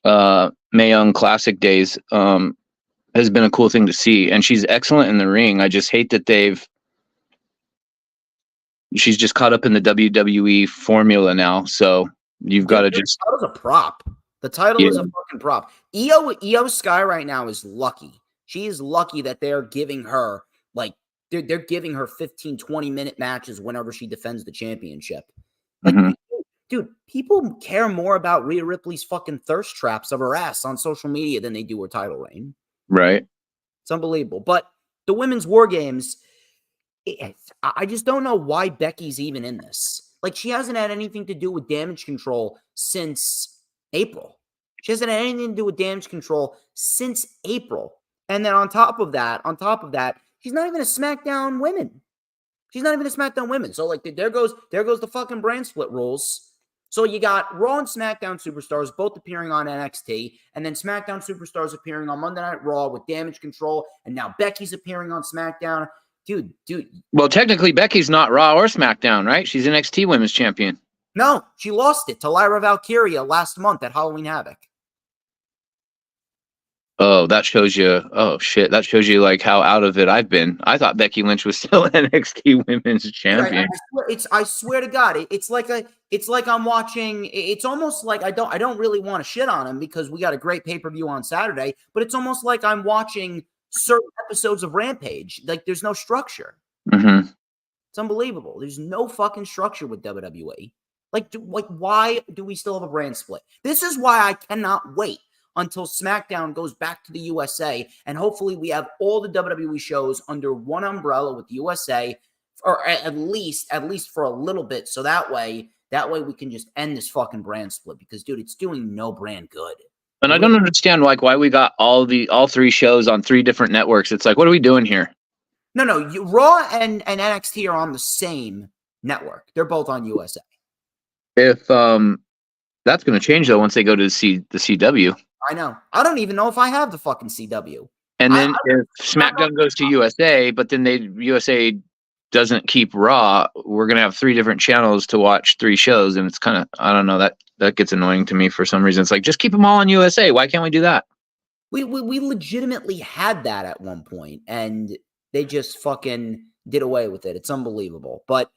Mae Young Classic days has been a cool thing to see. And she's excellent in the ring. I just hate that she's just caught up in the WWE formula now. So you've got to just. That was a prop. The title is a fucking prop. Io Sky right now is lucky. She is lucky that they're giving her, like, they're giving her 15, 20-minute matches whenever she defends the championship. Like, dude, people care more about Rhea Ripley's fucking thirst traps of her ass on social media than they do her title reign. Right. It's unbelievable. But the women's War Games, I just don't know why Becky's even in this. Like, she hasn't had anything to do with Damage Control since April. She hasn't had anything to do with Damage Control since April. And then on top of that, she's not even a SmackDown women. She's not even a SmackDown women. So, like, there goes the fucking brand split rules. So you got Raw and SmackDown superstars both appearing on NXT, and then SmackDown superstars appearing on Monday Night Raw with Damage Control, and now Becky's appearing on SmackDown. Dude. Well, technically, Becky's not Raw or SmackDown, right? She's NXT Women's Champion. No, she lost it to Lyra Valkyria last month at Halloween Havoc. Oh, that shows you. Oh shit, that shows you like how out of it I've been. I thought Becky Lynch was still NXT Women's Champion. I swear to God, it's like I'm watching. It's almost like I don't really want to shit on him because we got a great pay-per-view on Saturday. But it's almost like I'm watching certain episodes of Rampage. Like, there's no structure. Mm-hmm. It's unbelievable. There's no fucking structure with WWE. Like, why do we still have a brand split? This is why I cannot wait until SmackDown goes back to the USA, and hopefully we have all the WWE shows under one umbrella with the USA, or at least for a little bit, so that way we can just end this fucking brand split, because, dude, it's doing no brand good. And I don't understand why we got all three shows on three different networks. It's like, what are we doing here? No, Raw and NXT are on the same network. They're both on USA. If that's going to change though once they go to the CW. I know. I don't even know if I have the fucking CW. And then if SmackDown goes to USA, but then USA doesn't keep Raw, we're going to have three different channels to watch three shows. And it's kind of, I don't know, that gets annoying to me for some reason. It's like, just keep them all on USA. Why can't we do that? We legitimately had that at one point, and they just fucking did away with it. It's unbelievable. But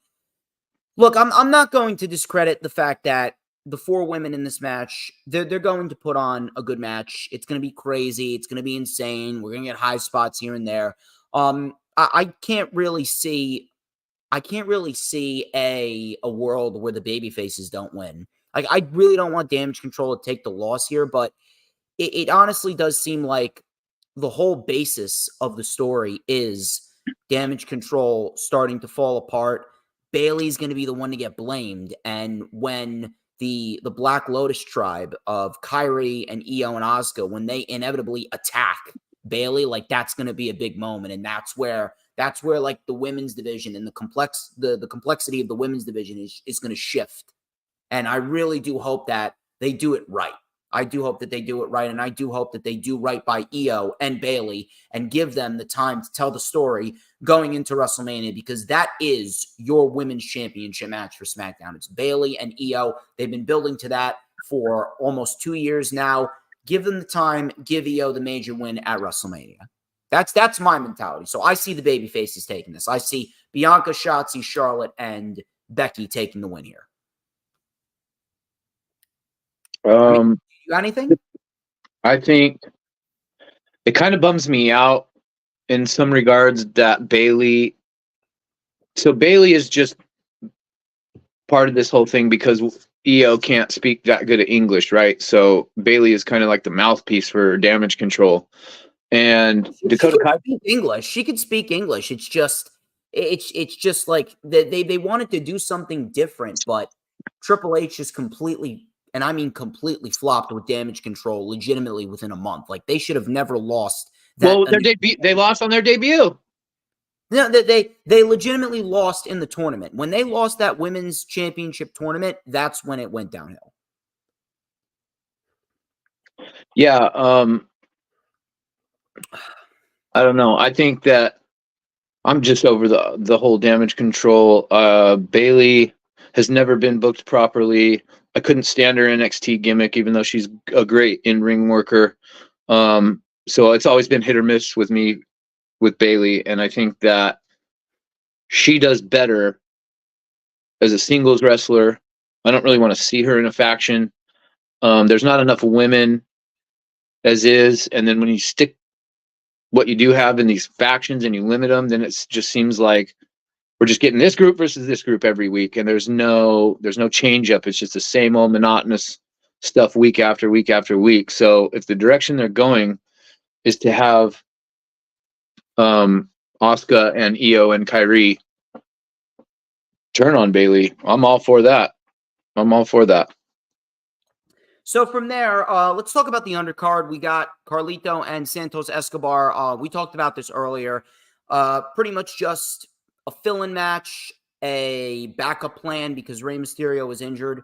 look, I'm not going to discredit the fact that the four women in this match, they're going to put on a good match. It's going to be crazy. It's going to be insane. We're going to get high spots here and there. I can't really see a world where the baby faces don't win. Like, I really don't want Damage Control to take the loss here, but it honestly does seem like the whole basis of the story is Damage Control starting to fall apart. Bayley's going to be the one to get blamed, and when the Black Lotus tribe of Kyrie and Io and Asuka, when they inevitably attack Bayley, like, that's going to be a big moment, and that's where like the women's division and the complexity of the women's division is going to shift. And I really do hope that they do it right. I do hope that they do it right, and I do hope that they do right by Io and Bayley and give them the time to tell the story going into WrestleMania, because that is your women's championship match for SmackDown. It's Bayley and Io. They've been building to that for almost 2 years now. Give them the time. Give Io the major win at WrestleMania. That's my mentality. So I see the baby faces taking this. I see Bianca, Shotzi, Charlotte, and Becky taking the win here. You got anything? I think it kind of bums me out in some regards that Bayley. So Bayley is just part of this whole thing because Io can't speak that good of English, right? So Bayley is kind of like the mouthpiece for Damage Control. And Dakota Kai speak English. She could speak English. It's just like they wanted to do something different, but Triple H is completely, and I mean completely, flopped with Damage Control legitimately within a month. Like, they should have never lost that. Well, they lost on their debut. No, they legitimately lost in the tournament. When they lost that women's championship tournament, that's when it went downhill. Yeah, I don't know. I think that I'm just over the whole Damage Control. Bayley has never been booked properly. I couldn't stand her NXT gimmick, even though she's a great in-ring worker. So it's always been hit or miss with me with Bayley, and I think that she does better as a singles wrestler. I don't really want to see her in a faction. There's not enough women as is, and then when you stick what you do have in these factions and you limit them, then it just seems like we're just getting this group versus this group every week, and there's no change up. It's just the same old monotonous stuff week after week after week. So if the direction they're going is to have Asuka and Io and Kyrie turn on Bayley, I'm all for that. So from there, let's talk about the undercard. We got Carlito and Santos Escobar. We talked about this earlier. Pretty much just a fill-in match, a backup plan because Rey Mysterio was injured.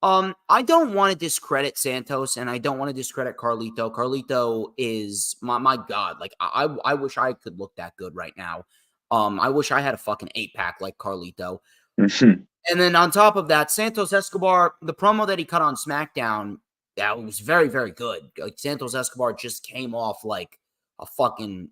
I don't want to discredit Santos, and I don't want to discredit Carlito. Carlito is my God. Like, I wish I could look that good right now. I wish I had a fucking 8-pack like Carlito. And then on top of that, Santos Escobar, the promo that he cut on SmackDown, that was very, very good. Like, Santos Escobar just came off like a fucking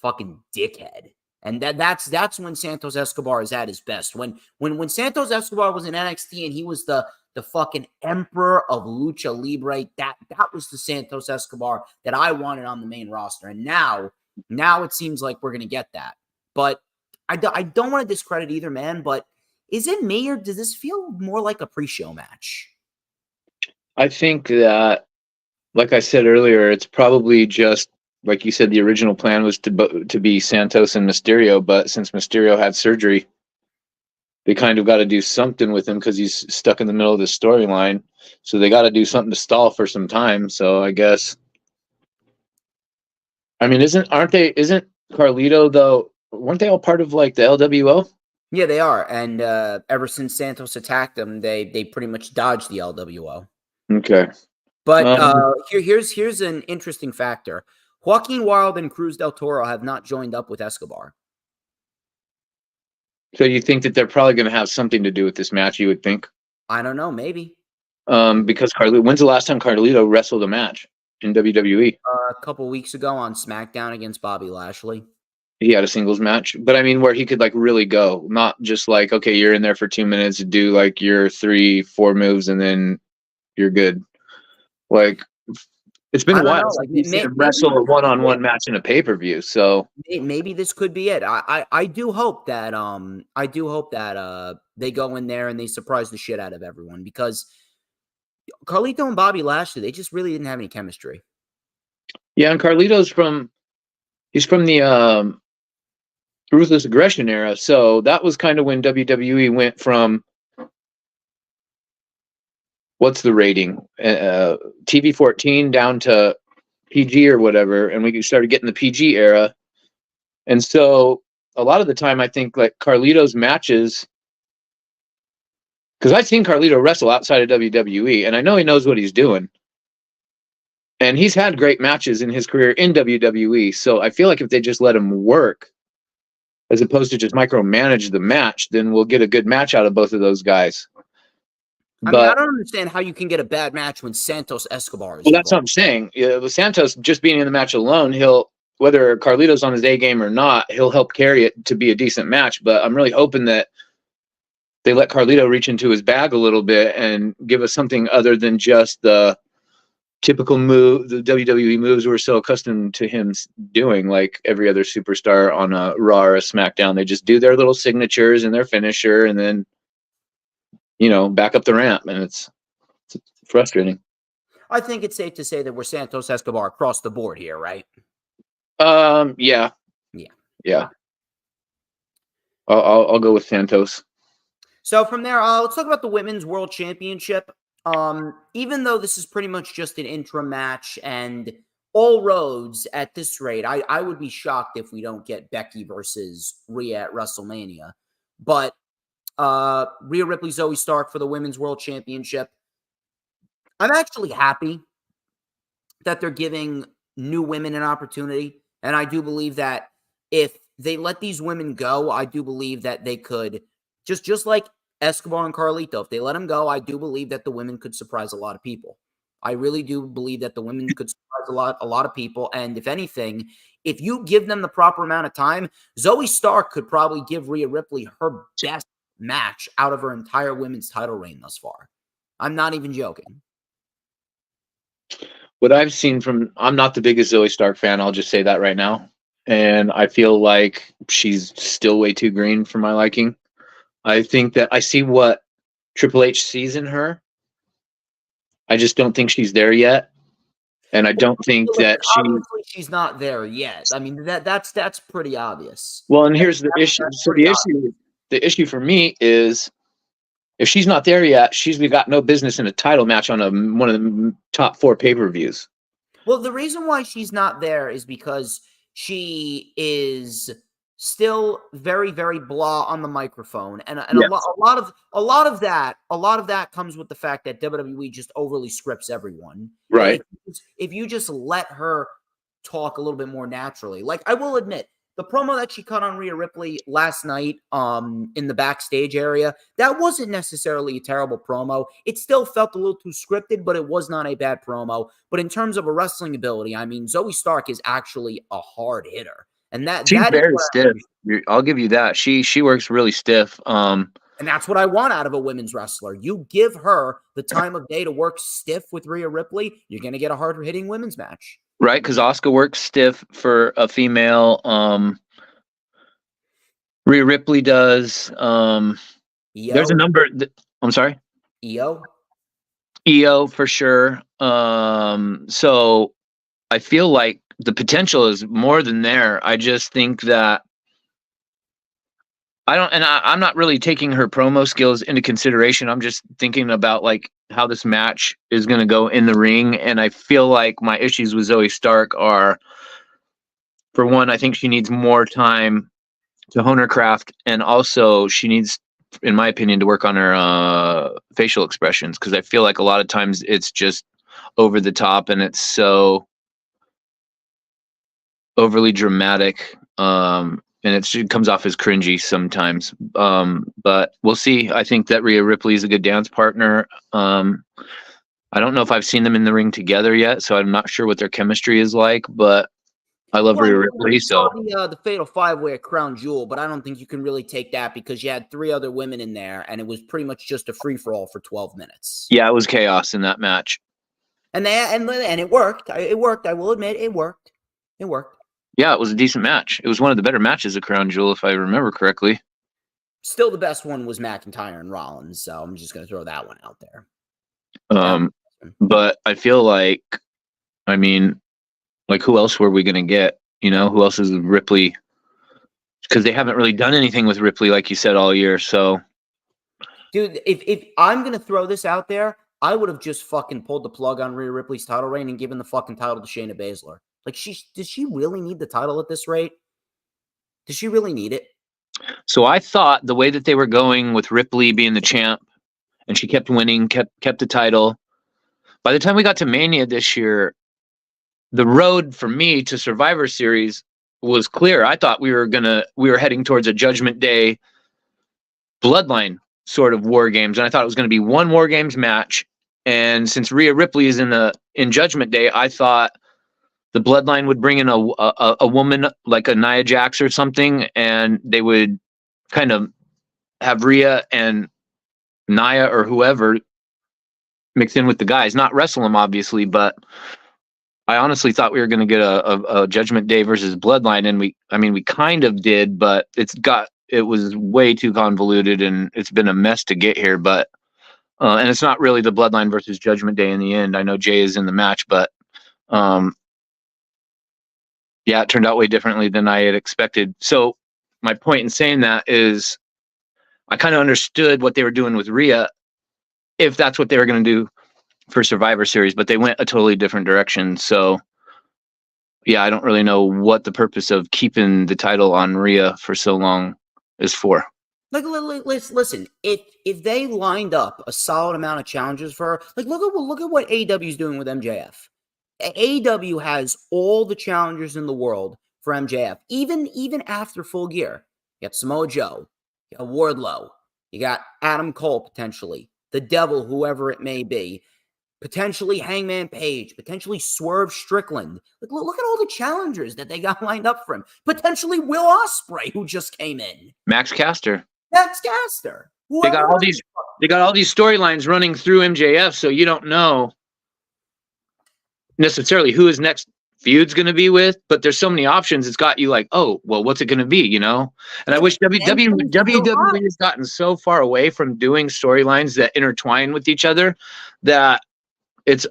dickhead. And that's when Santos Escobar is at his best. When Santos Escobar was in NXT and he was the fucking emperor of Lucha Libre, that was the Santos Escobar that I wanted on the main roster. And now it seems like we're going to get that. But I don't want to discredit either man, but is it me or does this feel more like a pre-show match? I think that, like I said earlier, it's probably just, like you said, the original plan was to be Santos and Mysterio, but since Mysterio had surgery, they kind of got to do something with him because he's stuck in the middle of the storyline. So they got to do something to stall for some time. So I guess, I mean, isn't Carlito though? Weren't they all part of like the LWO? Yeah, they are. And ever since Santos attacked them, they pretty much dodged the LWO. Okay. But here's an interesting factor. Joaquin Wilde and Cruz del Toro have not joined up with Escobar. So you think that they're probably going to have something to do with this match, you would think? I don't know, maybe. Because when's the last time Carlito wrestled a match in WWE? A couple weeks ago on SmackDown against Bobby Lashley. He had a singles match, but I mean, where he could like really go, not just like, okay, you're in there for 2 minutes to do like your 3-4 moves and then you're good. Like, it's been a while since we've seen him wrestle a one-on-one match in a pay-per-view. So maybe this could be it. I do hope that they go in there and they surprise the shit out of everyone, because Carlito and Bobby Lashley, they just really didn't have any chemistry. Yeah, and Carlito's from the Ruthless Aggression era, so that was kind of when WWE went from, what's the rating, TV 14 down to PG or whatever, and we started getting the PG era. And so a lot of the time I think like Carlito's matches, because I've seen Carlito wrestle outside of WWE and I know he knows what he's doing, And he's had great matches in his career in WWE. So I feel like if they just let him work, as opposed to just micromanage the match, then we'll get a good match out of both of those guys. I mean, I don't understand how you can get a bad match when Santos Escobar is Well, that's involved. what I'm saying. With Santos just being in the match alone, whether Carlito's on his A game or not, he'll help carry it to be a decent match. But I'm really hoping that they let Carlito reach into his bag a little bit and give us something other than just the typical move, the WWE moves we're so accustomed to him doing, like every other superstar on a Raw or a SmackDown. They just do their little signatures and their finisher and then, back up the ramp. And it's frustrating. I think it's safe to say that we're Santos Escobar across the board here, right? Yeah. I'll go with Santos. So from there, let's talk about the Women's World Championship. Even though this is pretty much just an interim match and all roads at this rate, I would be shocked if we don't get Becky versus Rhea at WrestleMania. But Rhea Ripley, Zoe Stark for the Women's World Championship. I'm actually happy that they're giving new women an opportunity. And I do believe that if they let these women go, I do believe that they could, just like Escobar and Carlito, if they let them go, I do believe that the women could surprise a lot of people. I really do believe that the women could surprise a lot of people. And if anything, if you give them the proper amount of time, Zoe Stark could probably give Rhea Ripley her best match out of her entire women's title reign thus far. I'm not even joking. What I've seen I'm not the biggest Zoe Stark fan. I'll just say that right now. And I feel like she's still way too green for my liking. I think that I see what Triple H sees in her. I just don't think she's there yet. And I don't think that she's not there yet. I mean, that's pretty obvious. Well, and here's the issue. So the issue for me is if she's not there yet, she's got no business in a title match on one of the top 4 pay-per-views. Well, the reason why she's not there is because she is still very, very blah on the microphone, and yes. a lot of that comes with the fact that WWE just overly scripts everyone. Right. If you just let her talk a little bit more naturally, like I will admit, the promo that she cut on Rhea Ripley last night in the backstage area, that wasn't necessarily a terrible promo. It still felt a little too scripted, but it was not a bad promo. But in terms of a wrestling ability, I mean, Zoe Stark is actually a hard hitter. And she's very stiff. I'll give you that. She works really stiff. And that's what I want out of a women's wrestler. You give her the time of day to work stiff with Rhea Ripley, you're going to get a hard-hitting women's match. Right, because Asuka works stiff for a female. Rhea Ripley does. There's a number. I'm sorry? EO for sure. So I feel like the potential is more than there. I just think that I'm not really taking her promo skills into consideration. I'm just thinking about like how this match is going to go in the ring. And I feel like my issues with Zoe Stark are, for one, I think she needs more time to hone her craft. And also she needs, in my opinion, to work on her facial expressions. Cause I feel like a lot of times it's just over the top and it's so overly dramatic. And it comes off as cringy sometimes. But we'll see. I think that Rhea Ripley is a good dance partner. I don't know if I've seen them in the ring together yet, so I'm not sure what their chemistry is like, but I love Rhea Ripley. So the Fatal 5-Way at Crown Jewel, but I don't think you can really take that because you had 3 other women in there, and it was pretty much just a free-for-all for 12 minutes. Yeah, it was chaos in that match. And it worked. It worked. I will admit, it worked. It worked. Yeah, it was a decent match. It was one of the better matches at Crown Jewel, if I remember correctly. Still, the best one was McIntyre and Rollins, so I'm just going to throw that one out there. But I feel like, I mean, like, who else were we going to get? You know, who else is Ripley? Because they haven't really done anything with Ripley, like you said, all year. So, dude, if I'm going to throw this out there, I would have just fucking pulled the plug on Rhea Ripley's title reign and given the fucking title to Shayna Baszler. Like, does she really need the title at this rate? Does she really need it? So I thought the way that they were going with Ripley being the champ, and she kept winning, kept the title. By the time we got to Mania this year, the road for me to Survivor Series was clear. I thought we were heading towards a Judgment Day Bloodline sort of War Games, and I thought it was going to be one War Games match. And since Rhea Ripley is in Judgment Day, I thought the Bloodline would bring in a woman like a Nia Jax or something, and they would kind of have Rhea and Nia or whoever mix in with the guys, not wrestle them obviously, but I honestly thought we were going to get a Judgment Day versus Bloodline, and we kind of did, but it was way too convoluted, and it's been a mess to get here. But and it's not really the Bloodline versus Judgment Day in the end. I know Jay is in the match, but yeah, it turned out way differently than I had expected. So my point in saying that is, I kind of understood what they were doing with Rhea, if that's what they were going to do for Survivor Series, but they went a totally different direction. So yeah, I don't really know what the purpose of keeping the title on Rhea for so long is for. Like, listen, if they lined up a solid amount of challenges for her, like, look at what AEW is doing with MJF. AEW has all the challengers in the world for MJF, even after Full Gear. You got Samoa Joe, you got Wardlow, you got Adam Cole potentially, the Devil, whoever it may be, potentially Hangman Page, potentially Swerve Strickland. Look at all the challengers that they got lined up for him. Potentially Will Ospreay, who just came in. Max Caster. They got all these storylines running through MJF, so you don't know necessarily who his next feud's going to be with, but there's so many options. It's got you like, oh, well, what's it going to be, you know? And I wish WWE has gotten so far away from doing storylines that intertwine with each other that it's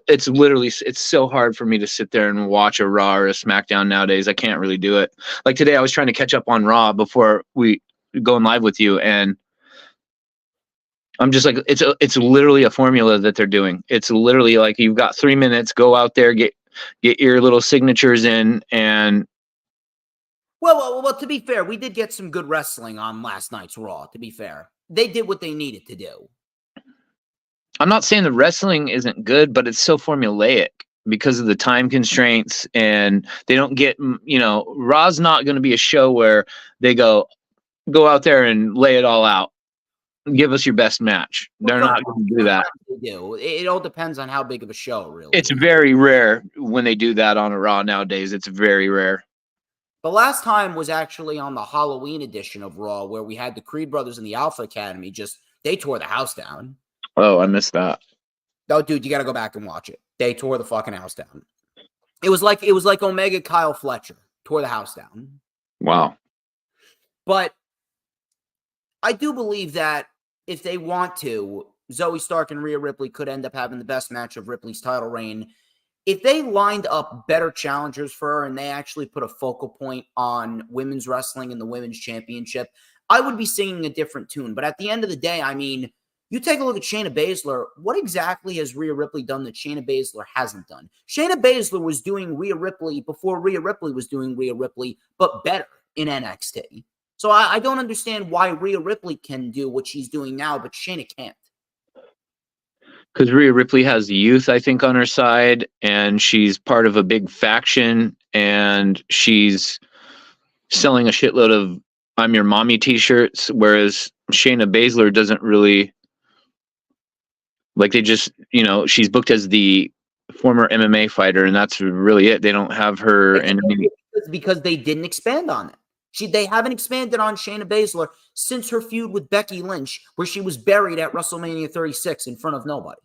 so hard for me to sit there and watch a Raw or a SmackDown nowadays. I can't really do it. Like today, I was trying to catch up on Raw before we going live with you, and I'm just like, it's literally a formula that they're doing. It's literally like, you've got 3 minutes, go out there, get your little signatures in, and well, to be fair, we did get some good wrestling on last night's Raw. To be fair, they did what they needed to do. I'm not saying the wrestling isn't good, but it's so formulaic because of the time constraints, and they don't get, Raw's not going to be a show where they go out there and lay it all out. Give us your best match. They're not going to do that. They do. It all depends on how big of a show, really. It's very rare when they do that on a Raw nowadays. It's very rare. The last time was actually on the Halloween edition of Raw, where we had the Creed brothers and the Alpha Academy. They tore the house down. Oh, I missed that. Oh, dude, you got to go back and watch it. They tore the fucking house down. It was like Omega Kyle Fletcher tore the house down. Wow. But I do believe that if they want to, Zoe Stark and Rhea Ripley could end up having the best match of Ripley's title reign. If they lined up better challengers for her and they actually put a focal point on women's wrestling and the women's championship, I would be singing a different tune. But at the end of the day, I mean, you take a look at Shayna Baszler. What exactly has Rhea Ripley done that Shayna Baszler hasn't done? Shayna Baszler was doing Rhea Ripley before Rhea Ripley was doing Rhea Ripley, but better in NXT. So I don't understand why Rhea Ripley can do what she's doing now, but Shayna can't. Because Rhea Ripley has youth, I think, on her side, and she's part of a big faction, and she's selling a shitload of I'm Your Mommy t-shirts, whereas Shayna Baszler doesn't really, like, they just, she's booked as the former MMA fighter, and that's really it. They don't have her in any... Because they didn't expand on it. They haven't expanded on Shayna Baszler since her feud with Becky Lynch, where she was buried at WrestleMania 36 in front of nobody.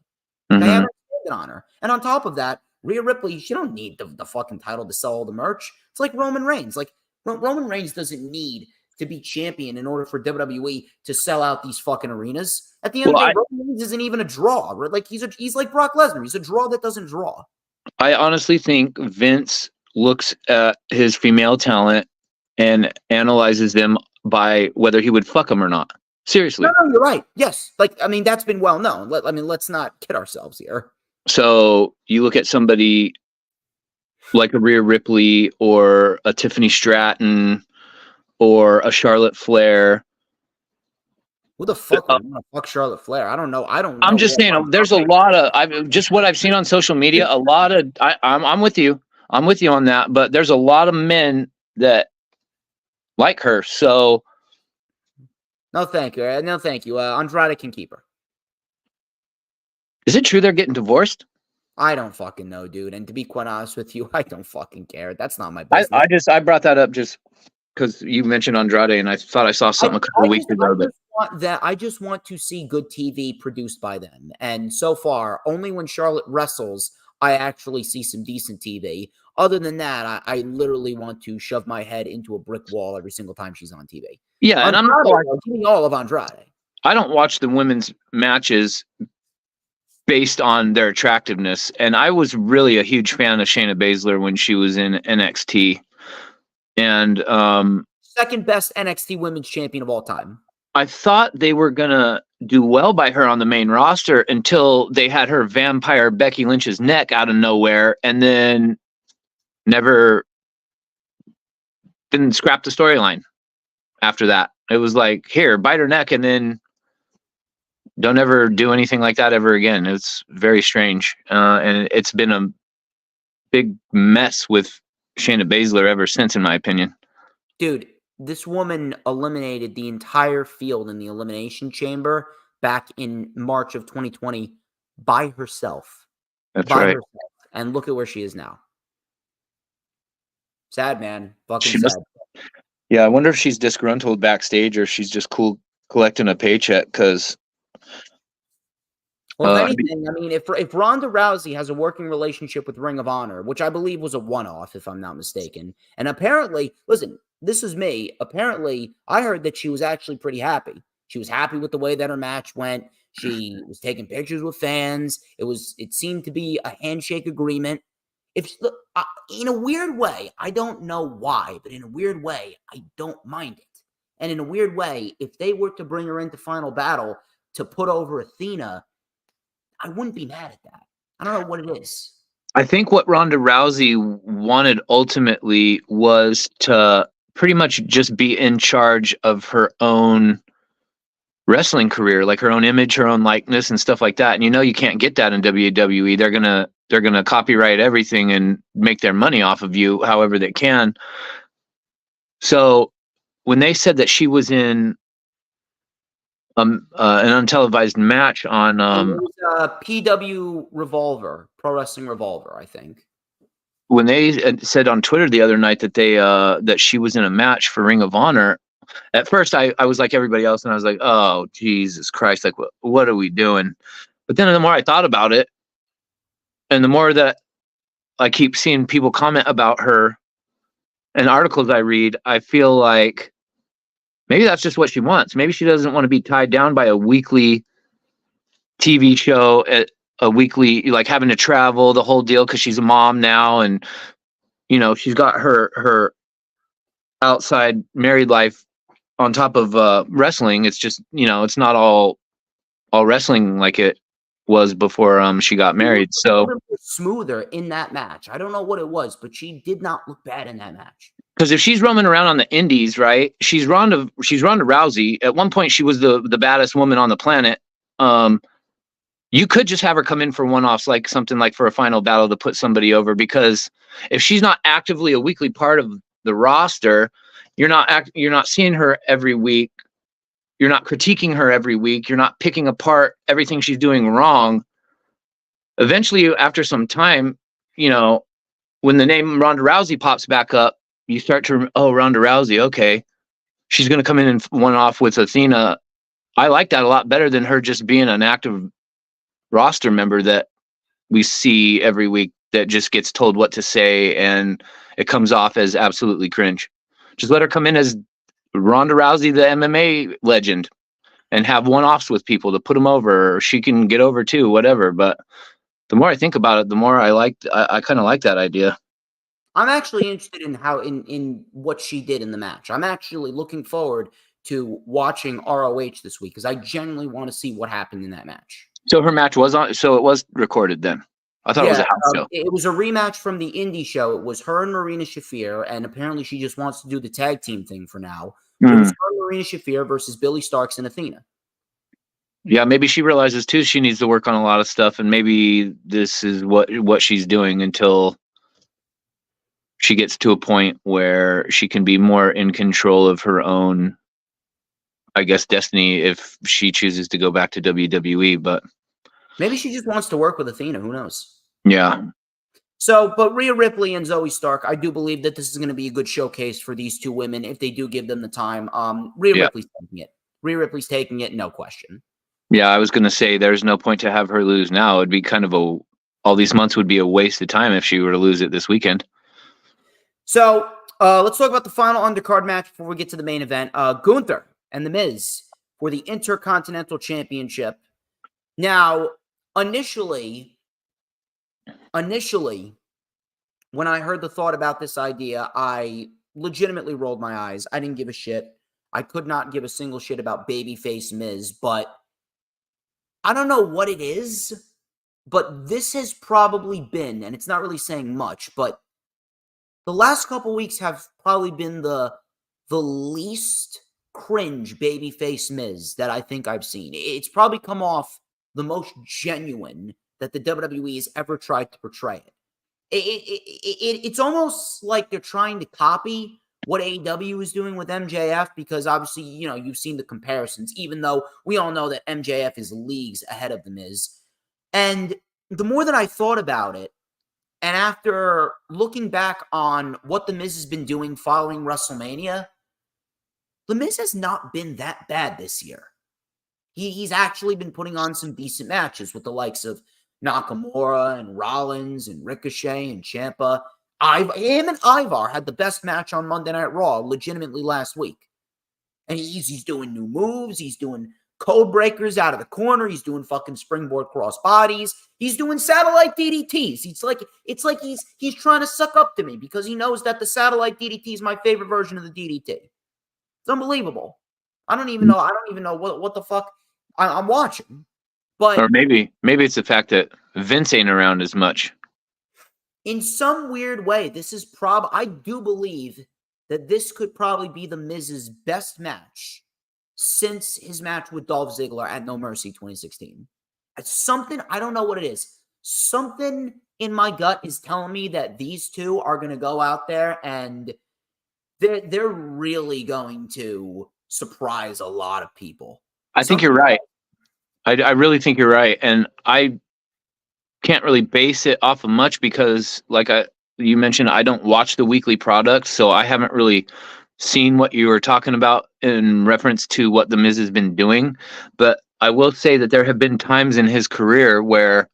Mm-hmm. They haven't expanded on her. And on top of that, Rhea Ripley, she don't need the fucking title to sell all the merch. It's like Roman Reigns. Like, Roman Reigns doesn't need to be champion in order for WWE to sell out these fucking arenas. At the end of the day, Roman Reigns isn't even a draw. Right? Like, he's like Brock Lesnar. He's a draw that doesn't draw. I honestly think Vince looks at his female talent and analyzes them by whether he would fuck them or not. Seriously. No, you're right. Yes. Like, I mean, that's been well known. Let's not kid ourselves here. So you look at somebody like a Rhea Ripley or a Tiffany Stratton or a Charlotte Flair. Who the fuck would want to fuck Charlotte Flair? I don't know. I'm just saying, there's a lot of, just what I've seen on social media, I'm with you. I'm with you on that, but there's a lot of men that like her. So No, thank you. No, thank you. Andrade can keep her. is it true they're getting divorced? I don't fucking know, dude. And to be quite honest with you, I don't fucking care. That's not my business. I brought that up just because you mentioned Andrade, and I thought I saw something a couple weeks ago. I just want to see good TV produced by them. And so far, only when Charlotte wrestles, I actually see some decent TV. Other than that, I literally want to shove my head into a brick wall every single time she's on TV. Yeah, and I'm not giving all of Andrade. I don't watch the women's matches based on their attractiveness, and I was really a huge fan of Shayna Baszler when she was in NXT. And second best NXT women's champion of all time. I thought they were gonna do well by her on the main roster until they had her vampire Becky Lynch's neck out of nowhere, and then didn't scrap the storyline after that. It was like, here, bite her neck, and then don't ever do anything like that ever again. It's very strange, and it's been a big mess with Shayna Baszler ever since, in my opinion. Dude, this woman eliminated the entire field in the Elimination Chamber back in March of 2020 by herself. That's right. Herself. And look at where she is now. Sad, man. Fucking sad. Yeah, I wonder if she's disgruntled backstage or she's just cool collecting a paycheck because... Well, if anything, I mean, if Ronda Rousey has a working relationship with Ring of Honor, which I believe was a one-off, if I'm not mistaken, and apparently, listen, this is me. Apparently, I heard that she was actually pretty happy. She was happy with the way that her match went. She was taking pictures with fans. It seemed to be a handshake agreement. In a weird way, I don't know why, but in a weird way, I don't mind it. And in a weird way, if they were to bring her into Final Battle to put over Athena, I wouldn't be mad at that. I don't know what it is. I think what Ronda Rousey wanted ultimately was to pretty much just be in charge of her own wrestling career, like her own image, her own likeness and stuff like that. And you can't get that in WWE. They're gonna copyright everything and make their money off of you however they can. So when they said that she was in an untelevised match on it was PW Revolver, Pro Wrestling Revolver, I think. When they said on Twitter the other night that that she was in a match for Ring of Honor, at first I was like everybody else, and I was like, oh Jesus Christ, like what are we doing? But then the more I thought about it, and the more that I keep seeing people comment about her and articles I read, I feel like maybe that's just what she wants. Maybe she doesn't want to be tied down by a weekly TV show, at a weekly, like having to travel, the whole deal, because she's a mom now, and she's got her outside married life on top of wrestling. It's just it's not all wrestling like it was before she got married. So smoother in that match. I don't know what it was, but she did not look bad in that match. Because if she's roaming around on the indies, right? She's Ronda Rousey. At one point, she was the baddest woman on the planet. You could just have her come in for one-offs, like something like for a Final Battle to put somebody over. Because if she's not actively a weekly part of the roster, you're not seeing her every week. You're not critiquing her every week. You're not picking apart everything she's doing wrong. Eventually, after some time, when the name Ronda Rousey pops back up, you start to, Ronda Rousey, okay, she's going to come in and one-off with Athena. I like that a lot better than her just being an active roster member that we see every week that just gets told what to say, and it comes off as absolutely cringe. Just let her come in as Ronda Rousey, the MMA legend, and have one-offs with people to put them over, or she can get over too, whatever. But the more I think about it, the more I kind of like that idea. I'm actually interested in in what she did in the match. I'm actually looking forward to watching ROH this week because I genuinely want to see what happened in that match. So her match was on, so it was recorded then. I thought it was a house show. It was a rematch from the indie show. It was her and Marina Shafir, and apparently she just wants to do the tag team thing for now. It was her and Marina Shafir versus Billy Starks and Athena. Yeah, maybe she realizes too she needs to work on a lot of stuff, and maybe this is what she's doing until she gets to a point where she can be more in control of her own, I guess, destiny if she chooses to go back to WWE. But maybe she just wants to work with Athena. Who knows? yeah. So, but Rhea Ripley and Zoe Stark, I do believe that this is going to be a good showcase for these two women if they do give them the time. Rhea Ripley's taking it. Rhea Ripley's taking it, no question. Yeah, I was going to say there's no point to have her lose now. It'd be kind of all these months would be a waste of time if she were to lose it this weekend. So, let's talk about the final undercard match before we get to the main event. Gunther and The Miz for the Intercontinental Championship. Now, initially, when I heard the thought about this idea, I legitimately rolled my eyes. I didn't give a shit. I could not give a single shit about babyface Miz, but I don't know what it is, but this has probably been, and it's not really saying much, but the last couple weeks have probably been the least cringe babyface Miz that I think I've seen. It's probably come off the most genuine that the WWE has ever tried to portray it. It's almost like they're trying to copy what AEW is doing with MJF, because obviously, you know, you've seen the comparisons, even though we all know that MJF is leagues ahead of The Miz. And the more that I thought about it, and after looking back on what The Miz has been doing following WrestleMania, The Miz has not been that bad this year. He's actually been putting on some decent matches with the likes of Nakamura and Rollins and Ricochet and Ciampa. Him and Ivar had the best match on Monday Night Raw legitimately last week. And he's doing new moves. He's doing code breakers out of the corner. He's doing fucking springboard cross bodies. He's doing satellite DDTs. It's like he's trying to suck up to me because he knows that the satellite DDT is my favorite version of the DDT. It's unbelievable. I don't even know what the fuck I'm watching. But or maybe it's the fact that Vince ain't around as much. In some weird way, this is I do believe that this could probably be The Miz's best match since his match with Dolph Ziggler at No Mercy 2016. It's something, I don't know what it is. Something in my gut is telling me that these two are going to go out there and they're really going to surprise a lot of people. I think you're right. I really think you're right. And I can't really base it off of much because, like you mentioned, I don't watch the weekly product, so I haven't really seen what you were talking about in reference to what The Miz has been doing. But I will say that there have been times in his career where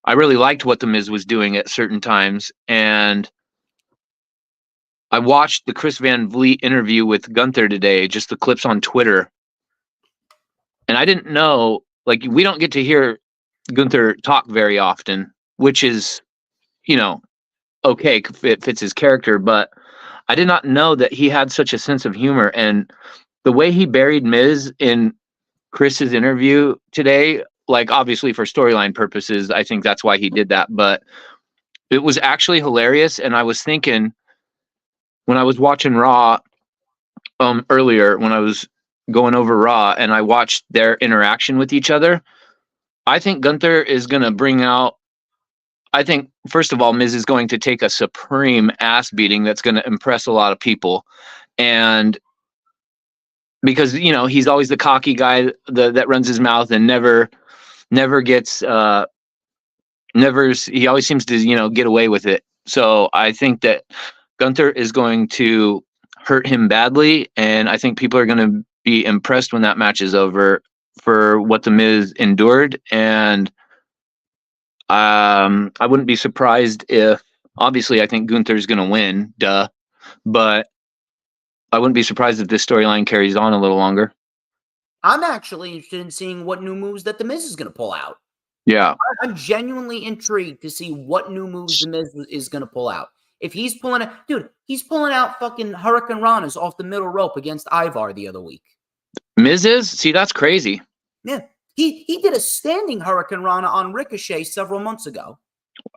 I really liked what The Miz was doing at certain times. And I watched the Chris Van Vliet interview with Gunther today, just the clips on Twitter. And I didn't know, like, we don't get to hear Gunther talk very often, which is, you know, okay, it fits his character, but I did not know that he had such a sense of humor. And the way he buried Miz in Chris's interview today, like, obviously for storyline purposes, I think that's why he did that, but it was actually hilarious. And I was thinking, when I was watching Raw earlier, when I was going over Raw and I watched their interaction with each other, I think Gunther is going to bring out, I think, first of all, Miz is going to take a supreme ass beating that's going to impress a lot of people. And because, you know, he's always the cocky guy that runs his mouth and never gets, he always seems to, you know, get away with it. So I think that Gunther is going to hurt him badly. And I think people are going to be impressed when that match is over for what The Miz endured. And I wouldn't be surprised if, obviously, I think Gunther's going to win, but I wouldn't be surprised if this storyline carries on a little longer. I'm actually interested in seeing what new moves that The Miz is going to pull out. Yeah. I'm genuinely intrigued to see what new moves The Miz is going to pull out. If he's pulling out, dude, he's pulling out fucking Hurricane Ranas off the middle rope against Ivar the other week. Miz is? See, that's crazy. Yeah. He did a standing Hurricane Rana on Ricochet several months ago.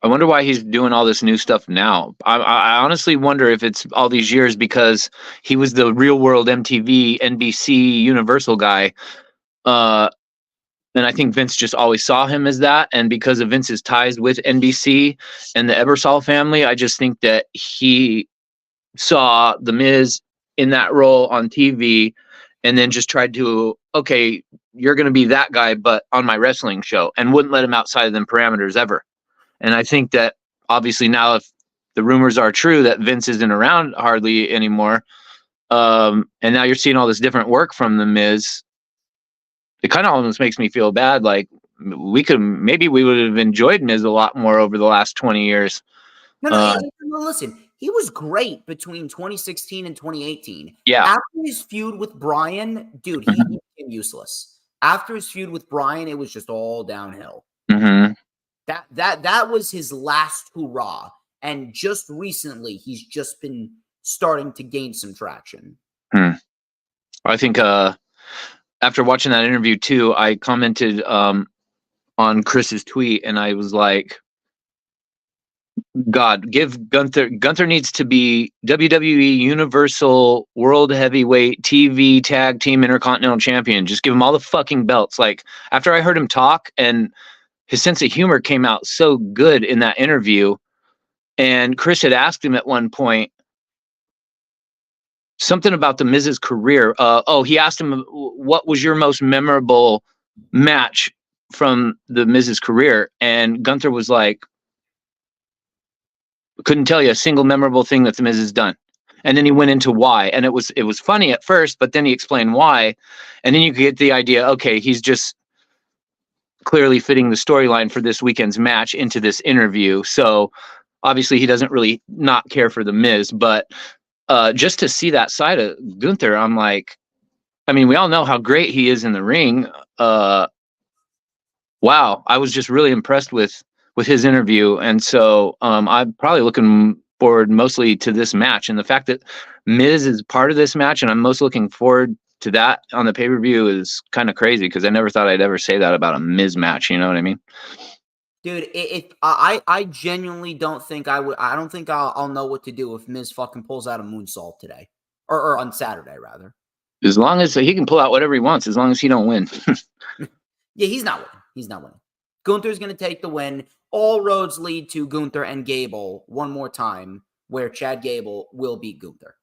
I wonder why he's doing all this new stuff now. I honestly wonder if it's all these years because he was the Real World MTV, NBC, Universal guy. And I think Vince just always saw him as that. And because of Vince's ties with NBC and the Ebersol family, I just think that he saw The Miz in that role on TV and then just tried to, okay, you're going to be that guy, but on my wrestling show, and wouldn't let him outside of them parameters ever. And I think that obviously now, if the rumors are true that Vince isn't around hardly anymore, and now you're seeing all this different work from The Miz, it kind of almost makes me feel bad. Like maybe we would have enjoyed Miz a lot more over the last 20 years. No, listen, he was great between 2016 and 2018. Yeah. After his feud with Bryan, dude, he became useless. After his feud with Bryan, it was just all downhill. Mm-hmm. That was his last hurrah. And just recently, he's just been starting to gain some traction. I think after watching that interview too, I commented on Chris's tweet, and I was like, God, give Gunther needs to be WWE Universal World Heavyweight TV Tag Team Intercontinental Champion. Just give him all the fucking belts. Like, after I heard him talk, and his sense of humor came out so good in that interview, and Chris had asked him at one point something about the Miz's career. He asked him, what was your most memorable match from the Miz's career? And Gunther was like, couldn't tell you a single memorable thing that the Miz has done. And then he went into why, and it was funny at first, but then he explained why, and then you get the idea. Okay, he's just clearly fitting the storyline for this weekend's match into this interview. So obviously he doesn't really not care for the Miz, but just to see that side of Gunther, I'm like, I mean, we all know how great he is in the ring. Wow, I was just really impressed with his interview. And so I'm probably looking forward mostly to this match, and the fact that Miz is part of this match, and I'm most looking forward to that on the pay-per-view, is kind of crazy, because I never thought I'd ever say that about a Miz match. You know what I mean? Dude, I genuinely don't think I would. I don't think I'll know what to do if Miz fucking pulls out a moonsault today, or on Saturday rather. As long as he can pull out whatever he wants, as long as he don't win. Yeah, he's not winning. He's not winning. Gunther's going to take the win. All roads lead to Gunther and Gable one more time, where Chad Gable will beat Gunther.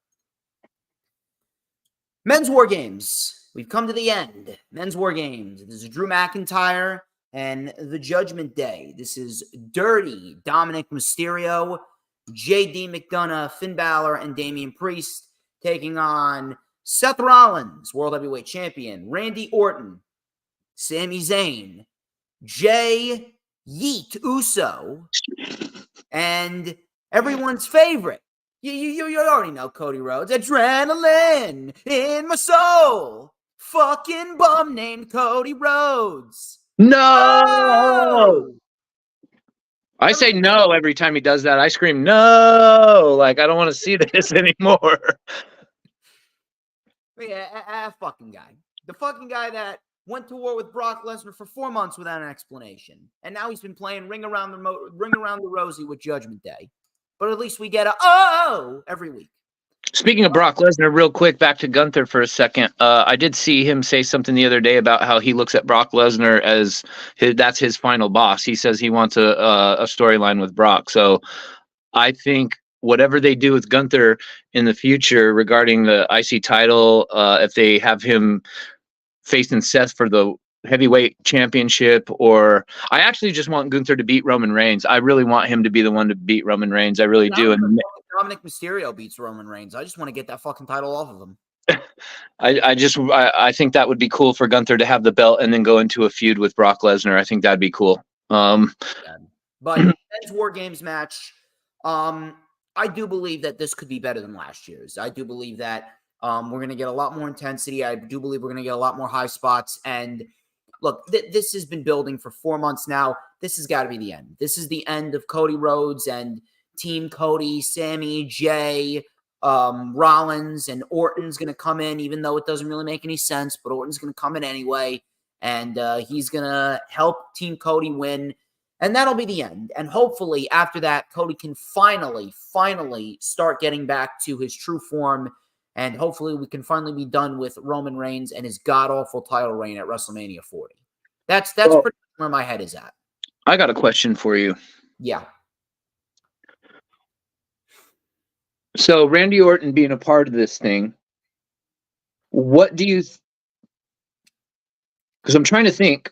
Men's War Games. We've come to the end. Men's War Games. This is Drew McIntyre and the Judgment Day. This is Dirty Dominic Mysterio, JD McDonough, Finn Balor, and Damian Priest taking on Seth Rollins, World Heavyweight Champion, Randy Orton, Sami Zayn, Jay Yeet Uso, and everyone's favorite. You already know Cody Rhodes. Adrenaline in my soul. Fucking bum named Cody Rhodes. No! Oh! I say no every time he does that. I scream no. Like, I don't want to see this anymore. Yeah, fucking guy. The fucking guy that went to war with Brock Lesnar for 4 months without an explanation. And now he's been playing Ring Around the Rosie with Judgment Day. But at least we get a every week. Speaking of Brock Lesnar, real quick, back to Gunther for a second. I did see him say something the other day about how he looks at Brock Lesnar as that's his final boss. He says he wants a storyline with Brock. So I think whatever they do with Gunther in the future regarding the IC title, if they have him facing Seth for the heavyweight championship, or I actually just want Gunther to beat Roman Reigns. I really want him to be the one to beat Roman Reigns. I really do. And Dominic Mysterio beats Roman Reigns. I just want to get that fucking title off of him. I think that would be cool for Gunther to have the belt and then go into a feud with Brock Lesnar. I think that'd be cool. But Men's War Games match, I do believe that this could be better than last year's. I do believe that we're going to get a lot more intensity. I do believe we're going to get a lot more high spots. And look, this has been building for 4 months now. This has got to be the end. This is the end of Cody Rhodes and Team Cody, Sammy, Jay, Rollins, and Orton's going to come in, even though it doesn't really make any sense, but Orton's going to come in anyway, and he's going to help Team Cody win, and that'll be the end. And hopefully after that, Cody can finally start getting back to his true form, and hopefully we can finally be done with Roman Reigns and his god-awful title reign at WrestleMania 40. That's Well, pretty much where my head is at. I got a question for you. Yeah. So Randy Orton being a part of this thing, what do you? Because I'm trying to think.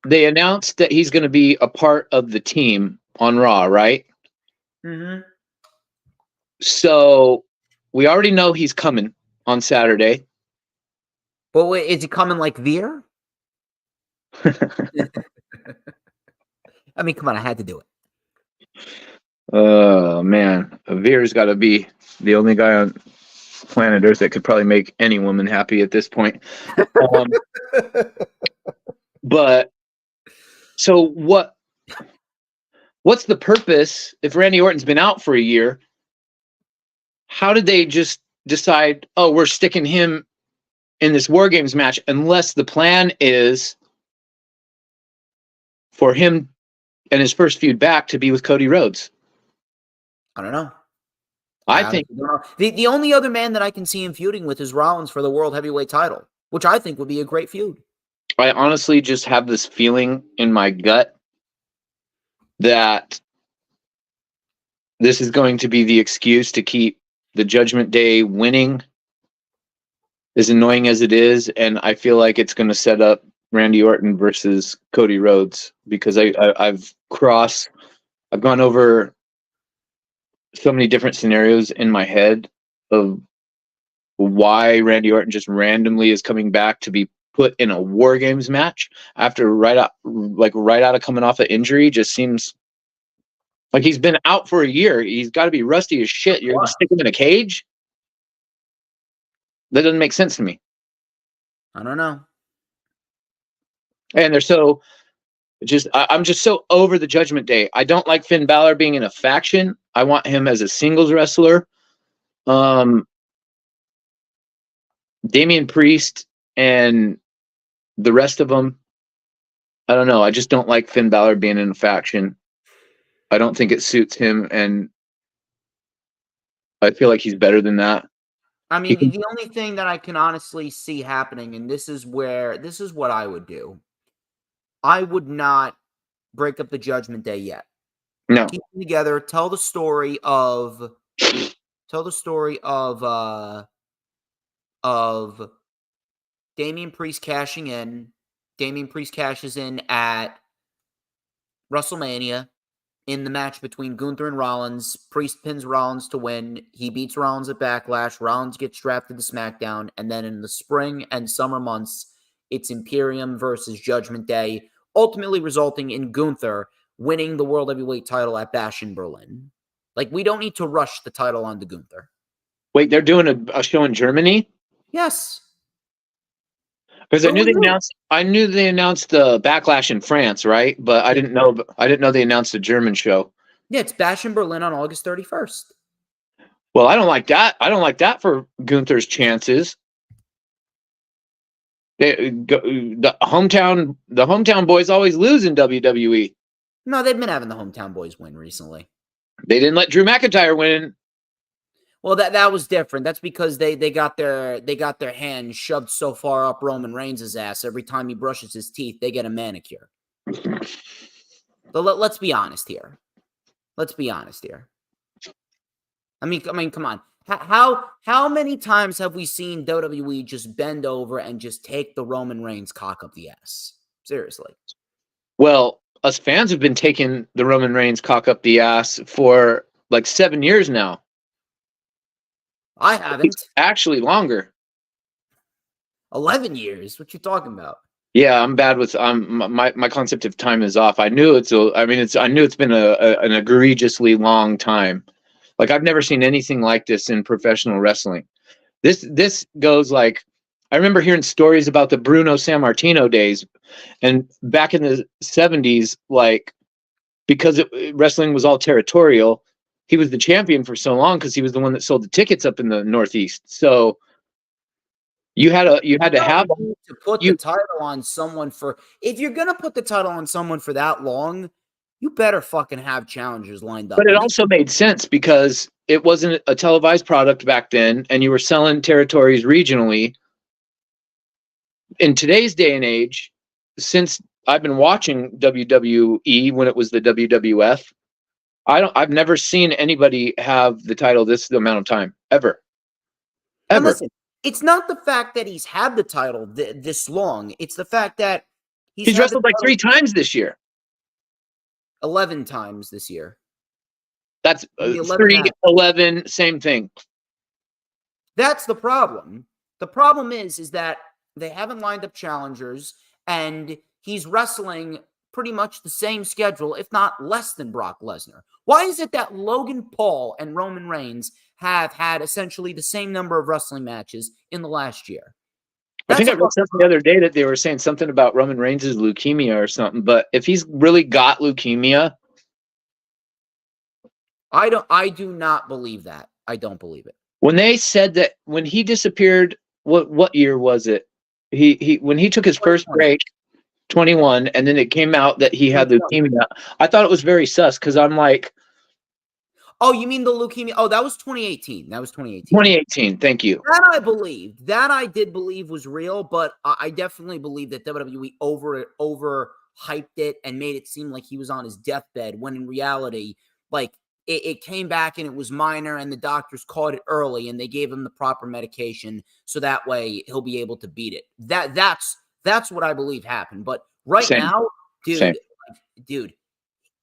They announced that he's going to be a part of the team on Raw, right? Mm-hmm. So we already know he's coming on Saturday. But wait, is he coming like Veer? I mean, come on, I had to do it. Oh man, Veer's got to be the only guy on planet Earth that could probably make any woman happy at this point. But so what's the purpose if Randy Orton's been out for a year? How did they just decide, oh, we're sticking him in this War Games match, unless the plan is for him and his first feud back to be with Cody Rhodes? I don't know. I think the only other man that I can see him feuding with is Rollins for the World Heavyweight title, which I think would be a great feud. I honestly just have this feeling in my gut that this is going to be the excuse to keep the Judgment Day winning, as annoying as it is, and I feel like it's going to set up Randy Orton versus Cody Rhodes, because I've gone over so many different scenarios in my head of why Randy Orton just randomly is coming back to be put in a War Games match after right out of coming off an injury. Just seems like he's been out for a year. He's got to be rusty as shit. You're going to stick him in a cage? That doesn't make sense to me. I don't know. And they're so I'm just so over the Judgment Day. I don't like Finn Balor being in a faction. I want him as a singles wrestler. Damian Priest and the rest of them, I don't know. I just don't like Finn Balor being in a faction. I don't think it suits him, and I feel like he's better than that. I mean, the only thing that I can honestly see happening, and this is what I would do. I would not break up the Judgment Day yet. No. Keep them together. Tell the story of Damian Priest cashing in. Damian Priest cashes in at WrestleMania in the match between Gunther and Rollins. Priest pins Rollins to win. He beats Rollins at Backlash. Rollins gets drafted to SmackDown. And then in the spring and summer months, it's Imperium versus Judgment Day, ultimately resulting in Gunther winning the World Heavyweight title at Bash in Berlin. Like, we don't need to rush the title onto Gunther. Wait, they're doing a show in Germany? Yes. Because I knew they announced the Backlash in France, right? But I didn't know they announced a German show. Yeah, it's Bash in Berlin on August 31st. Well, I don't like that. I don't like that for Gunther's chances. The hometown boys always lose in WWE. No, they've been having the hometown boys win recently. They didn't let Drew McIntyre win. Well, that was different. That's because they got their hand shoved so far up Roman Reigns' ass every time he brushes his teeth, they get a manicure. So let's be honest here. I mean, come on. How many times have we seen WWE just bend over and just take the Roman Reigns cock up the ass? Seriously. Well, us fans have been taking the Roman Reigns cock up the ass for like 7 years now. I haven't. It's actually longer. 11 years. What you talking about? Yeah, I'm bad with my concept of time is off. I knew it's been an egregiously long time. Like, I've never seen anything like this in professional wrestling. This goes like, I remember hearing stories about the Bruno Sammartino days, and back in the 70s, like, because wrestling was all territorial, he was the champion for so long because he was the one that sold the tickets up in the Northeast. So you had to put the title on someone for, if you're gonna put the title on someone for that long, you better fucking have challengers lined up. But it also made sense because it wasn't a televised product back then, and you were selling territories regionally. In today's day and age, since I've been watching WWE when it was the WWF. I've never seen anybody have the title this amount of time ever. And listen, it's not the fact that he's had the title this long. It's the fact that He's wrestled like 3 times this year. 11 times this year. That's 3, 11, same thing. That's the problem. The problem is that they haven't lined up challengers, and he's wrestling pretty much the same schedule, if not less than Brock Lesnar. Why is it that Logan Paul and Roman Reigns have had essentially the same number of wrestling matches in the last year? I think I read something the other day that they were saying something about Roman Reigns' leukemia or something, but if he's really got leukemia, I do not believe that. I don't believe it. When they said that when he disappeared, what year was it? He when he took his first break, 21, and then it came out that he had leukemia. I thought it was very sus because I'm like, oh, you mean the leukemia? Oh, that was 2018. That was 2018. 2018. Thank you. That I believed. That I did believe was real, but I definitely believe that WWE over hyped it and made it seem like he was on his deathbed when in reality, like it came back and it was minor and the doctors caught it early and they gave him the proper medication so that way he'll be able to beat it. That's what I believe happened. But right now, dude,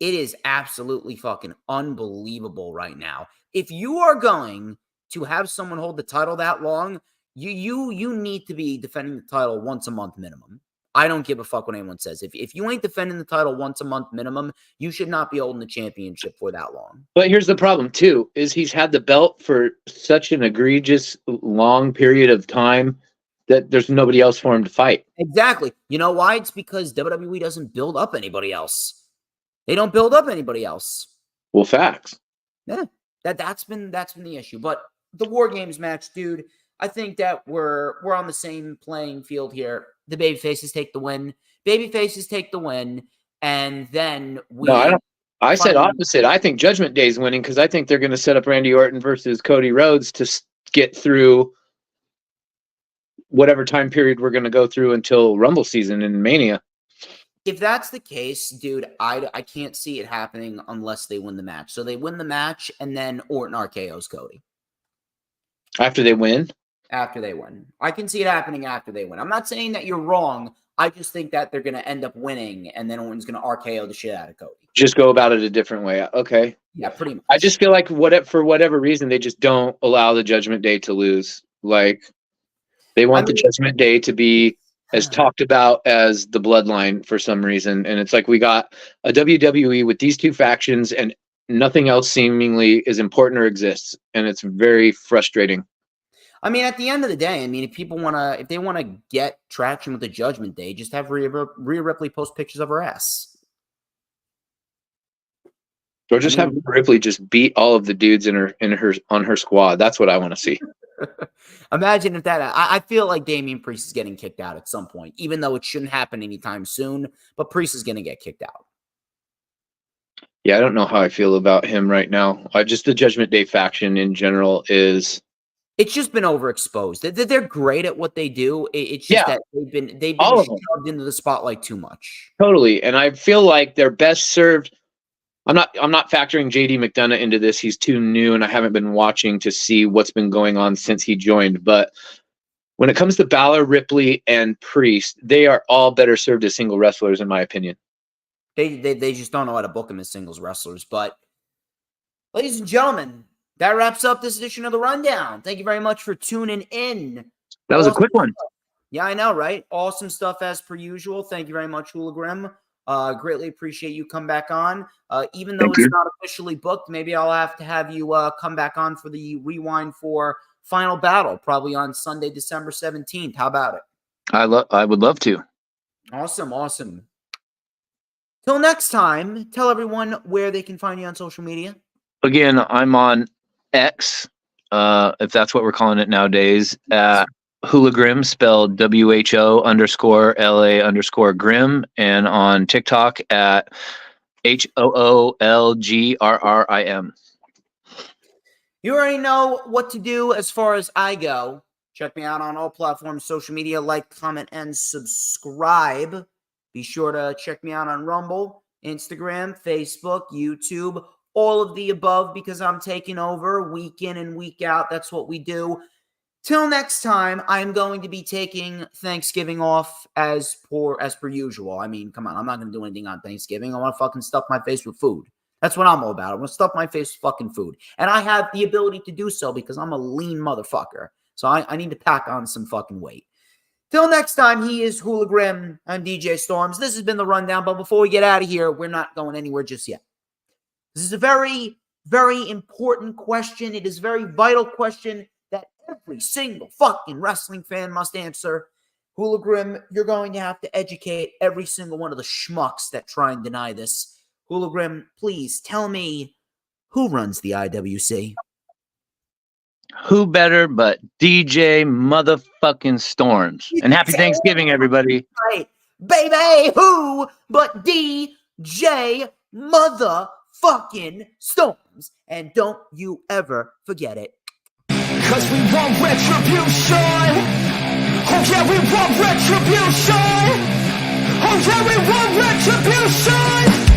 it is absolutely fucking unbelievable right now. If you are going to have someone hold the title that long, you need to be defending the title once a month minimum. I don't give a fuck what anyone says. If you ain't defending the title once a month minimum, you should not be holding the championship for that long. But here's the problem too, is he's had the belt for such an egregious long period of time that there's nobody else for him to fight. Exactly. You know why? It's because WWE doesn't build up anybody else. They don't build up anybody else. Well, facts. Yeah. That's been the issue. But the War Games match, dude, I think that we're on the same playing field here. The babyfaces take the win. Babyfaces take the win, and then we. No, I don't. I said opposite. I think Judgment Day is winning because I think they're going to set up Randy Orton versus Cody Rhodes to get through whatever time period we're going to go through until Rumble season in Mania. If that's the case, dude, I can't see it happening unless they win the match. So they win the match, and then Orton RKO's Cody. After they win? After they win. I can see it happening after they win. I'm not saying that you're wrong. I just think that they're going to end up winning, and then Orton's going to RKO the shit out of Cody. Just go about it a different way. Okay. Yeah, pretty much. I just feel like for whatever reason, they just don't allow the Judgment Day to lose. Like, they want the Judgment Day to be as talked about as the Bloodline for some reason. And it's like we got a WWE with these two factions, and nothing else seemingly is important or exists. And it's very frustrating. I mean, at the end of the day, I mean, if they want to get traction with the Judgment Day, just have Rhea Ripley post pictures of her ass. Or just have Ripley just beat all of the dudes on her squad. That's what I want to see. Imagine if that. I feel like Damian Priest is getting kicked out at some point, even though it shouldn't happen anytime soon. But Priest is going to get kicked out. Yeah, I don't know how I feel about him right now. Just the Judgment Day faction in general is. It's just been overexposed. They're great at what they do. It's just that they've been shoved into the spotlight too much. Totally, and I feel like they're best served. I'm not factoring JD McDonough into this. He's too new, and I haven't been watching to see what's been going on since he joined. But when it comes to Balor, Ripley, and Priest, they are all better served as single wrestlers, in my opinion. They just don't know how to book them as singles wrestlers. But, ladies and gentlemen, that wraps up this edition of The Rundown. Thank you very much for tuning in. That was a quick one. Yeah, I know, right? Awesome stuff as per usual. Thank you very much, HooliGrim. Greatly appreciate you come back on. Even though it's not officially booked, maybe I'll have to have you come back on for the Rewind for Final Battle, probably on Sunday, December 17th. How about it? I would love to. Awesome. Till next time, tell everyone where they can find you on social media. Again, I'm on X, if that's what we're calling it nowadays, at HooliGrim, spelled WHO_LA_Grim, and on TikTok at HOOLGRRIM. You already know what to do as far as I go. Check me out on all platforms, social media, like, comment, and subscribe. Be sure to check me out on Rumble, Instagram, Facebook, YouTube, all of the above, because I'm taking over week in and week out. That's what we do. Till next time, I'm going to be taking Thanksgiving off as per usual. I mean, come on, I'm not going to do anything on Thanksgiving. I want to fucking stuff my face with food. That's what I'm all about. I want to stuff my face with fucking food. And I have the ability to do so because I'm a lean motherfucker. So I need to pack on some fucking weight. Till next time, he is HooliGrim. I'm DJ Storms. This has been The Rundown. But before we get out of here, we're not going anywhere just yet. This is a very, very important question. It is a very vital question that every single fucking wrestling fan must answer. HooliGrim, you're going to have to educate every single one of the schmucks that try and deny this. HooliGrim, please tell me, who runs the IWC? Who better but DJ motherfucking Storms? And happy Thanksgiving, everybody. Right, baby, who but DJ motherfucking Storms? And don't you ever forget it. 'Cause we want retribution. Oh yeah, we want retribution. Oh yeah, we want retribution.